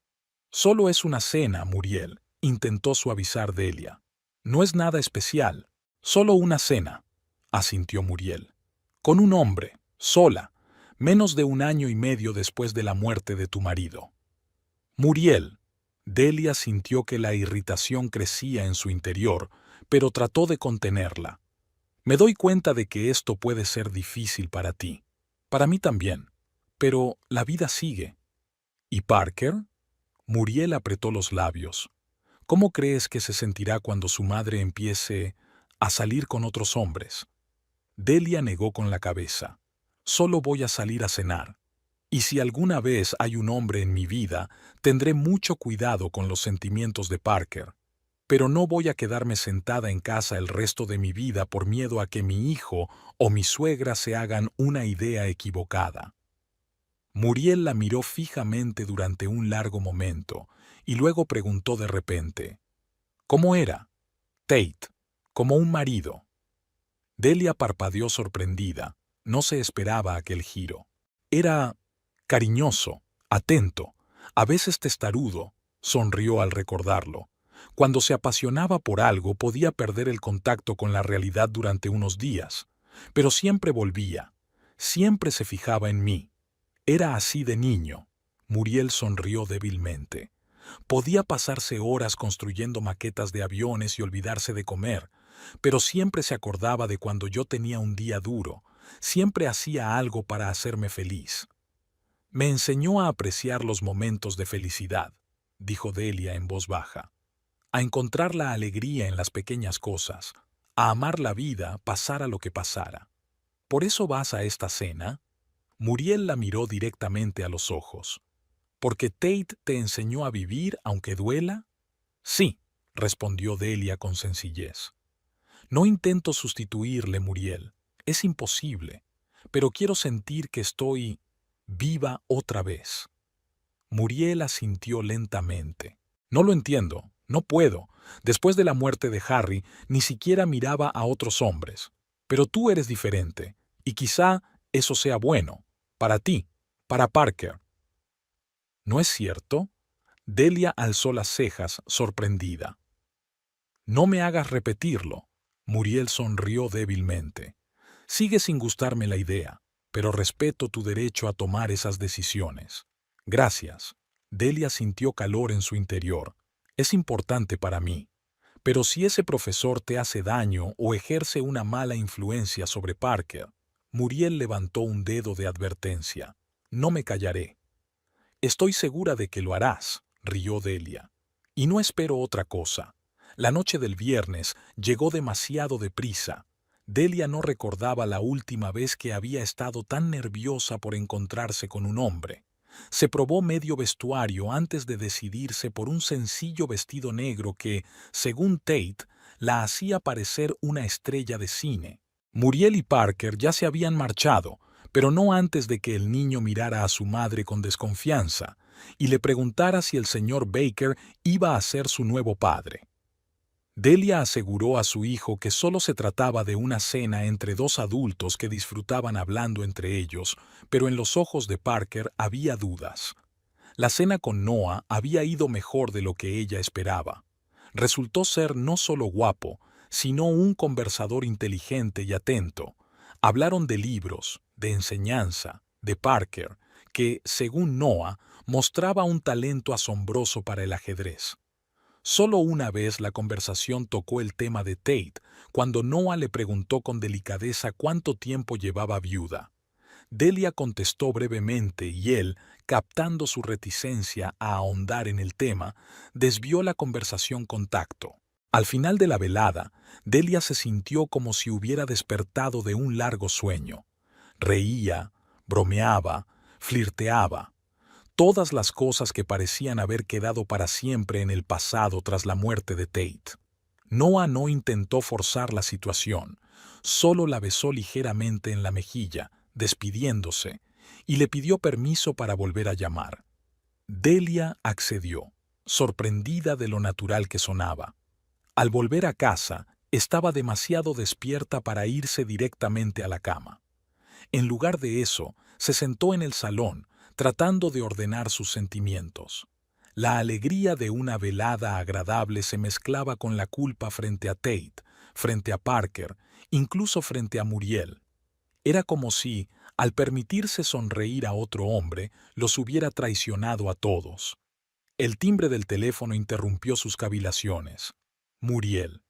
[SPEAKER 1] Solo es una cena, Muriel, intentó suavizar Delia. No es nada especial, solo una cena, asintió Muriel. Con un hombre, sola, menos de 1 año y medio después de la muerte de tu marido. Muriel. Delia sintió que la irritación crecía en su interior, pero trató de contenerla. Me doy cuenta de que esto puede ser difícil para ti. Para mí también. Pero la vida sigue. ¿Y Parker? Muriel apretó los labios. ¿Cómo crees que se sentirá cuando su madre empiece a salir con otros hombres? Delia negó con la cabeza. Solo voy a salir a cenar. Y si alguna vez hay un hombre en mi vida, tendré mucho cuidado con los sentimientos de Parker. Pero no voy a quedarme sentada en casa el resto de mi vida por miedo a que mi hijo o mi suegra se hagan una idea equivocada. Muriel la miró fijamente durante un largo momento y luego preguntó de repente, ¿cómo era? Tate, como un marido. Delia parpadeó sorprendida, no se esperaba aquel giro. Era cariñoso, atento, a veces testarudo, sonrió al recordarlo. Cuando se apasionaba por algo podía perder el contacto con la realidad durante unos días, pero siempre volvía, siempre se fijaba en mí. Era así de niño. Muriel sonrió débilmente. Podía pasarse horas construyendo maquetas de aviones y olvidarse de comer, pero siempre se acordaba de cuando yo tenía un día duro, siempre hacía algo para hacerme feliz. Me enseñó a apreciar los momentos de felicidad, dijo Delia en voz baja, a encontrar la alegría en las pequeñas cosas, a amar la vida, pasara lo que pasara. ¿Por eso vas a esta cena? Muriel la miró directamente a los ojos. ¿Porque Tate te enseñó a vivir aunque duela? Sí, respondió Delia con sencillez. No intento sustituirle, Muriel. Es imposible. Pero quiero sentir que estoy viva otra vez. Muriel asintió lentamente. No lo entiendo, no puedo. Después de la muerte de Harry, ni siquiera miraba a otros hombres. Pero tú eres diferente, y quizá eso sea bueno. Para ti, para Parker. ¿No es cierto? Delia alzó las cejas, sorprendida. No me hagas repetirlo. Muriel sonrió débilmente. Sigue sin gustarme la idea, pero respeto tu derecho a tomar esas decisiones. Gracias. Delia sintió calor en su interior. Es importante para mí. Pero si ese profesor te hace daño o ejerce una mala influencia sobre Parker, Muriel levantó un dedo de advertencia. No me callaré. Estoy segura de que lo harás, rió Delia. Y no espero otra cosa. La noche del viernes llegó demasiado deprisa. Delia no recordaba la última vez que había estado tan nerviosa por encontrarse con un hombre. Se probó medio vestuario antes de decidirse por un sencillo vestido negro que, según Tate, la hacía parecer una estrella de cine. Muriel y Parker ya se habían marchado, pero no antes de que el niño mirara a su madre con desconfianza, y le preguntara si el señor Baker iba a ser su nuevo padre. Delia aseguró a su hijo que solo se trataba de una cena entre dos adultos que disfrutaban hablando entre ellos, pero en los ojos de Parker había dudas. La cena con Noah había ido mejor de lo que ella esperaba. Resultó ser no solo guapo, sino un conversador inteligente y atento. Hablaron de libros, de enseñanza, de Parker, que, según Noah, mostraba un talento asombroso para el ajedrez. Solo una vez la conversación tocó el tema de Tate, cuando Noah le preguntó con delicadeza cuánto tiempo llevaba viuda. Delia contestó brevemente y él, captando su reticencia a ahondar en el tema, desvió la conversación con tacto. Al final de la velada, Delia se sintió como si hubiera despertado de un largo sueño. Reía, bromeaba, flirteaba. Todas las cosas que parecían haber quedado para siempre en el pasado tras la muerte de Tate. Noah no intentó forzar la situación, solo la besó ligeramente en la mejilla, despidiéndose, y le pidió permiso para volver a llamar. Delia accedió, sorprendida de lo natural que sonaba. Al volver a casa, estaba demasiado despierta para irse directamente a la cama. En lugar de eso, se sentó en el salón, tratando de ordenar sus sentimientos. La alegría de una velada agradable se mezclaba con la culpa frente a Tate, frente a Parker, incluso frente a Muriel. Era como si, al permitirse sonreír a otro hombre, los hubiera traicionado a todos. El timbre del teléfono interrumpió sus cavilaciones. Muriel.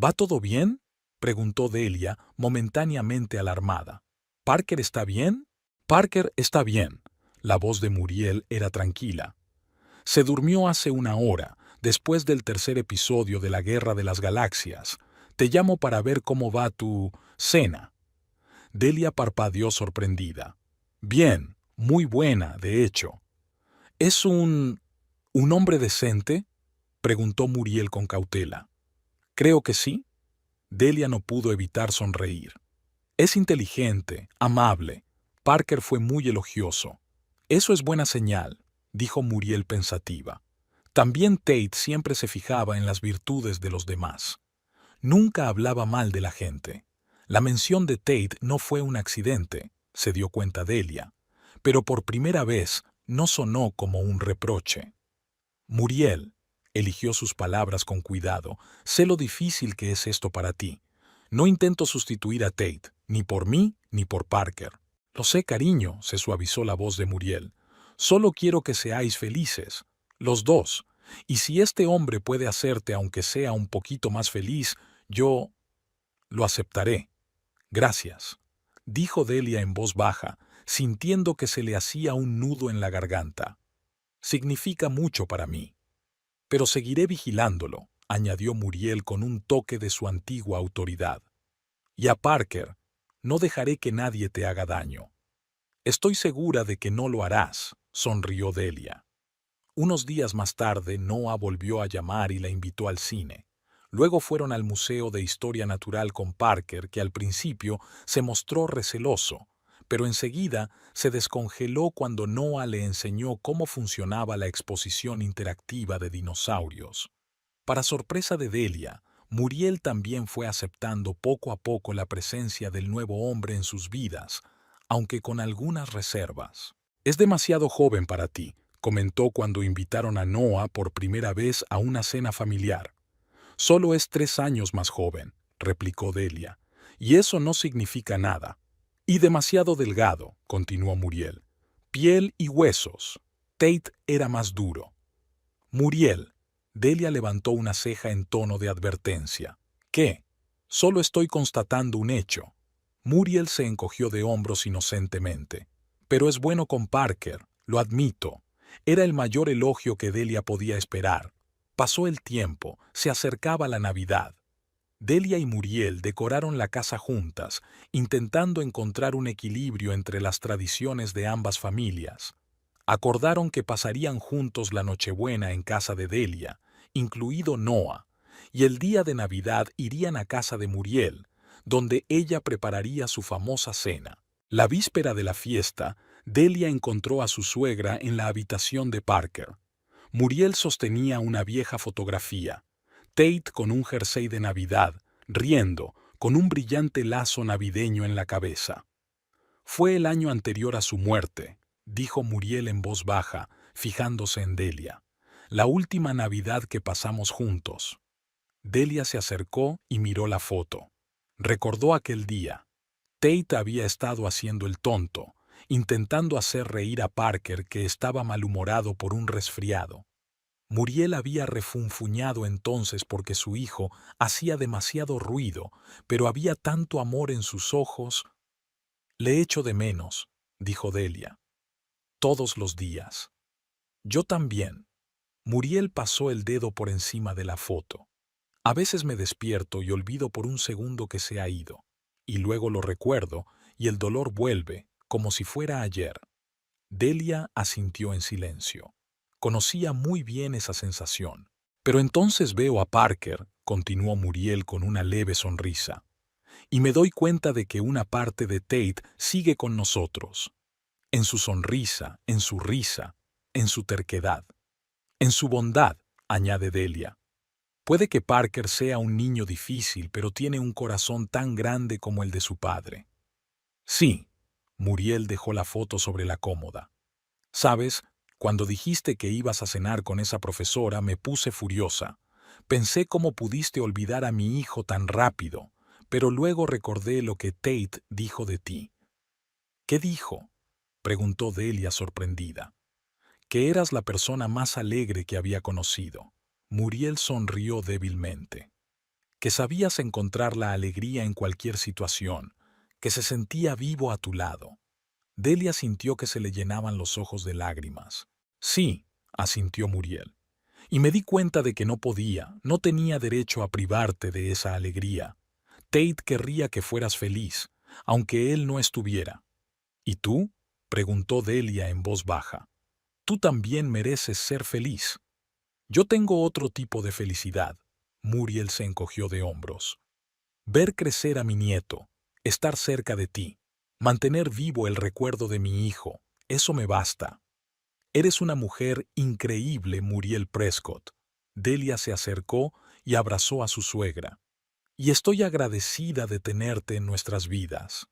[SPEAKER 1] ¿Va todo bien?, preguntó Delia, momentáneamente alarmada. ¿Parker está bien? Parker está bien. La voz de Muriel era tranquila. Se durmió hace una hora, después del tercer episodio de la Guerra de las Galaxias. Te llamo para ver cómo va tu cena. Delia parpadeó sorprendida. Bien, muy buena, de hecho. ¿Es un hombre decente?, preguntó Muriel con cautela. Creo que sí. Delia no pudo evitar sonreír. Es inteligente, amable. Parker fue muy elogioso. Eso es buena señal, dijo Muriel pensativa. También Tate siempre se fijaba en las virtudes de los demás. Nunca hablaba mal de la gente. La mención de Tate no fue un accidente, se dio cuenta Delia, pero por primera vez no sonó como un reproche. Muriel, eligió sus palabras con cuidado, sé lo difícil que es esto para ti. No intento sustituir a Tate, ni por mí ni por Parker. Lo sé, cariño, se suavizó la voz de Muriel. Solo quiero que seáis felices, los dos. Y si este hombre puede hacerte aunque sea un poquito más feliz, yo lo aceptaré. Gracias, dijo Delia en voz baja, sintiendo que se le hacía un nudo en la garganta. Significa mucho para mí. Pero seguiré vigilándolo, añadió Muriel con un toque de su antigua autoridad. Y a Parker, no dejaré que nadie te haga daño. Estoy segura de que no lo harás, sonrió Delia. Unos días más tarde, Noah volvió a llamar y la invitó al cine. Luego fueron al Museo de Historia Natural con Parker, que al principio se mostró receloso, pero enseguida se descongeló cuando Noah le enseñó cómo funcionaba la exposición interactiva de dinosaurios. Para sorpresa de Delia, Muriel también fue aceptando poco a poco la presencia del nuevo hombre en sus vidas, aunque con algunas reservas. Es demasiado joven para ti, comentó cuando invitaron a Noah por primera vez a una cena familiar. Solo es 3 años más joven, replicó Delia, y eso no significa nada. Y demasiado delgado, continuó Muriel. Piel y huesos. Tate era más duro. Muriel. Delia levantó una ceja en tono de advertencia. ¿Qué? Solo estoy constatando un hecho. Muriel se encogió de hombros inocentemente. Pero es bueno con Parker, lo admito. Era el mayor elogio que Delia podía esperar. Pasó el tiempo, se acercaba la Navidad. Delia y Muriel decoraron la casa juntas, intentando encontrar un equilibrio entre las tradiciones de ambas familias. Acordaron que pasarían juntos la Nochebuena en casa de Delia, incluido Noah, y el día de Navidad irían a casa de Muriel, donde ella prepararía su famosa cena. La víspera de la fiesta, Delia encontró a su suegra en la habitación de Parker. Muriel sostenía una vieja fotografía. Tate con un jersey de Navidad, riendo, con un brillante lazo navideño en la cabeza. Fue el año anterior a su muerte, dijo Muriel en voz baja, fijándose en Delia. La última Navidad que pasamos juntos. Delia se acercó y miró la foto. Recordó aquel día. Tate había estado haciendo el tonto, intentando hacer reír a Parker, que estaba malhumorado por un resfriado. Muriel había refunfuñado entonces porque su hijo hacía demasiado ruido, pero había tanto amor en sus ojos. «Le echo de menos», dijo Delia. «Todos los días». «Yo también». Muriel pasó el dedo por encima de la foto. «A veces me despierto y olvido por un segundo que se ha ido, y luego lo recuerdo y el dolor vuelve, como si fuera ayer». Delia asintió en silencio. Conocía muy bien esa sensación. «Pero entonces veo a Parker», continuó Muriel con una leve sonrisa, «y me doy cuenta de que una parte de Tate sigue con nosotros. En su sonrisa, en su risa, en su terquedad. En su bondad», añade Delia. «Puede que Parker sea un niño difícil, pero tiene un corazón tan grande como el de su padre». «Sí». Muriel dejó la foto sobre la cómoda. «Sabes, cuando dijiste que ibas a cenar con esa profesora me puse furiosa. Pensé cómo pudiste olvidar a mi hijo tan rápido, pero luego recordé lo que Tate dijo de ti». «¿Qué dijo?», preguntó Delia sorprendida. «Que eras la persona más alegre que había conocido». Muriel sonrió débilmente. «Que sabías encontrar la alegría en cualquier situación, que se sentía vivo a tu lado». Delia sintió que se le llenaban los ojos de lágrimas. «Sí», asintió Muriel. «Y me di cuenta de que no tenía derecho a privarte de esa alegría. Tate querría que fueras feliz, aunque él no estuviera». «¿Y tú?», preguntó Delia en voz baja. «Tú también mereces ser feliz». «Yo tengo otro tipo de felicidad». Muriel se encogió de hombros. «Ver crecer a mi nieto, estar cerca de ti, mantener vivo el recuerdo de mi hijo, eso me basta». «Eres una mujer increíble, Muriel Prescott». Delia se acercó y abrazó a su suegra. «Y estoy agradecida de tenerte en nuestras vidas».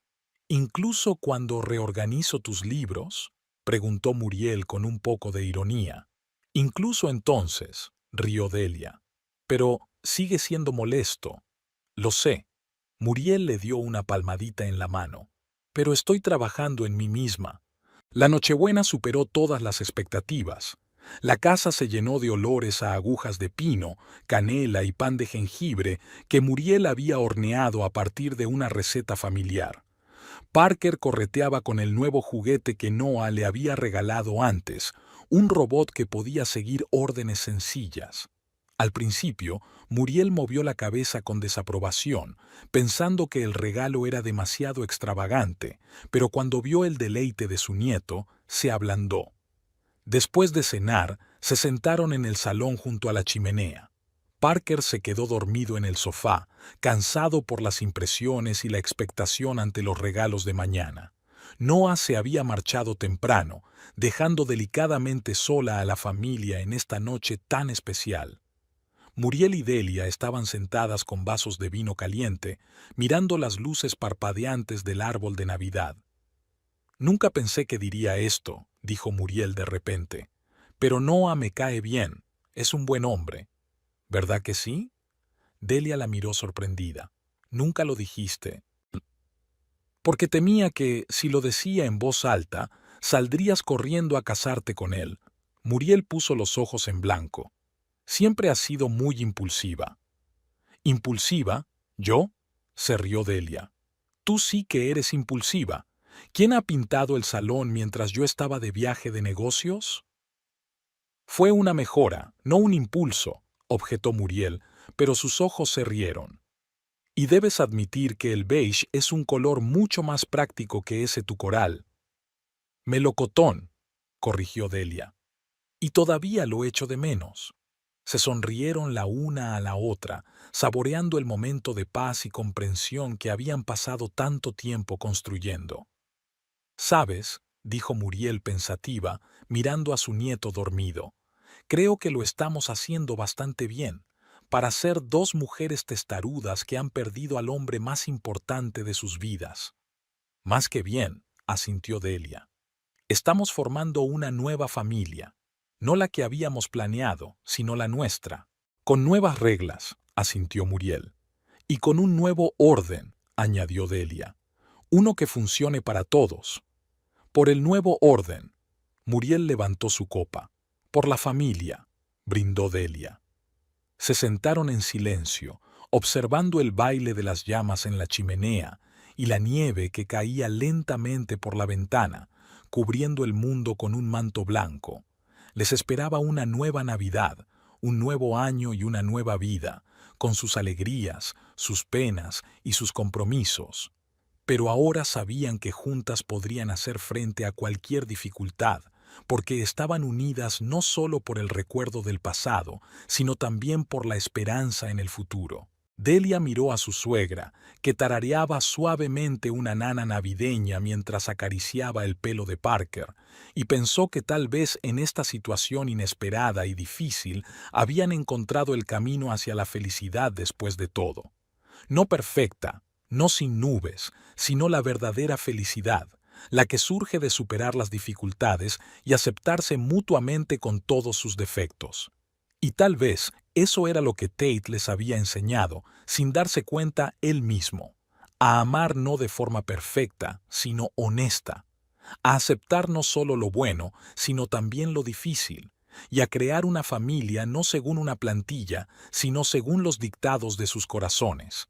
[SPEAKER 1] «¿Incluso cuando reorganizo tus libros?», preguntó Muriel con un poco de ironía. «Incluso entonces», rió Delia. «Pero sigue siendo molesto». «Lo sé». Muriel le dio una palmadita en la mano. «Pero estoy trabajando en mí misma». La Nochebuena superó todas las expectativas. La casa se llenó de olores a agujas de pino, canela y pan de jengibre que Muriel había horneado a partir de una receta familiar. Parker correteaba con el nuevo juguete que Noah le había regalado antes, un robot que podía seguir órdenes sencillas. Al principio, Muriel movió la cabeza con desaprobación, pensando que el regalo era demasiado extravagante, pero cuando vio el deleite de su nieto, se ablandó. Después de cenar, se sentaron en el salón junto a la chimenea. Parker se quedó dormido en el sofá, cansado por las impresiones y la expectación ante los regalos de mañana. Noah se había marchado temprano, dejando delicadamente sola a la familia en esta noche tan especial. Muriel y Delia estaban sentadas con vasos de vino caliente, mirando las luces parpadeantes del árbol de Navidad. «Nunca pensé que diría esto», dijo Muriel de repente, «pero Noah me cae bien, es un buen hombre». «¿Verdad que sí?». Delia la miró sorprendida. «Nunca lo dijiste». «Porque temía que, si lo decía en voz alta, saldrías corriendo a casarte con él». Muriel puso los ojos en blanco. «Siempre has sido muy impulsiva». «¿Impulsiva? ¿Yo?», se rió Delia. «Tú sí que eres impulsiva. ¿Quién ha pintado el salón mientras yo estaba de viaje de negocios?». «Fue una mejora, no un impulso», objetó Muriel, pero sus ojos se rieron. «Y debes admitir que el beige es un color mucho más práctico que ese tu coral». «Melocotón», corrigió Delia. «Y todavía lo echo de menos». Se sonrieron la una a la otra, saboreando el momento de paz y comprensión que habían pasado tanto tiempo construyendo. «¿Sabes?», dijo Muriel pensativa, mirando a su nieto dormido. Creo que lo estamos haciendo bastante bien, para ser dos mujeres testarudas que han perdido al hombre más importante de sus vidas. Más que bien, asintió Delia. Estamos formando una nueva familia, no la que habíamos planeado, sino la nuestra. Con nuevas reglas, asintió Muriel. Y con un nuevo orden, añadió Delia. Uno que funcione para todos. Por el nuevo orden. Muriel levantó su copa. Por la familia, brindó Delia. Se sentaron en silencio, observando el baile de las llamas en la chimenea y la nieve que caía lentamente por la ventana, cubriendo el mundo con un manto blanco. Les esperaba una nueva Navidad, un nuevo año y una nueva vida, con sus alegrías, sus penas y sus compromisos. Pero ahora sabían que juntas podrían hacer frente a cualquier dificultad, porque estaban unidas no solo por el recuerdo del pasado, sino también por la esperanza en el futuro. Delia miró a su suegra, que tarareaba suavemente una nana navideña mientras acariciaba el pelo de Parker, y pensó que tal vez en esta situación inesperada y difícil habían encontrado el camino hacia la felicidad después de todo. No perfecta, no sin nubes, sino la verdadera felicidad, la que surge de superar las dificultades y aceptarse mutuamente con todos sus defectos. Y tal vez eso era lo que Tate les había enseñado, sin darse cuenta él mismo, a amar no de forma perfecta, sino honesta, a aceptar no solo lo bueno, sino también lo difícil, y a crear una familia no según una plantilla, sino según los dictados de sus corazones.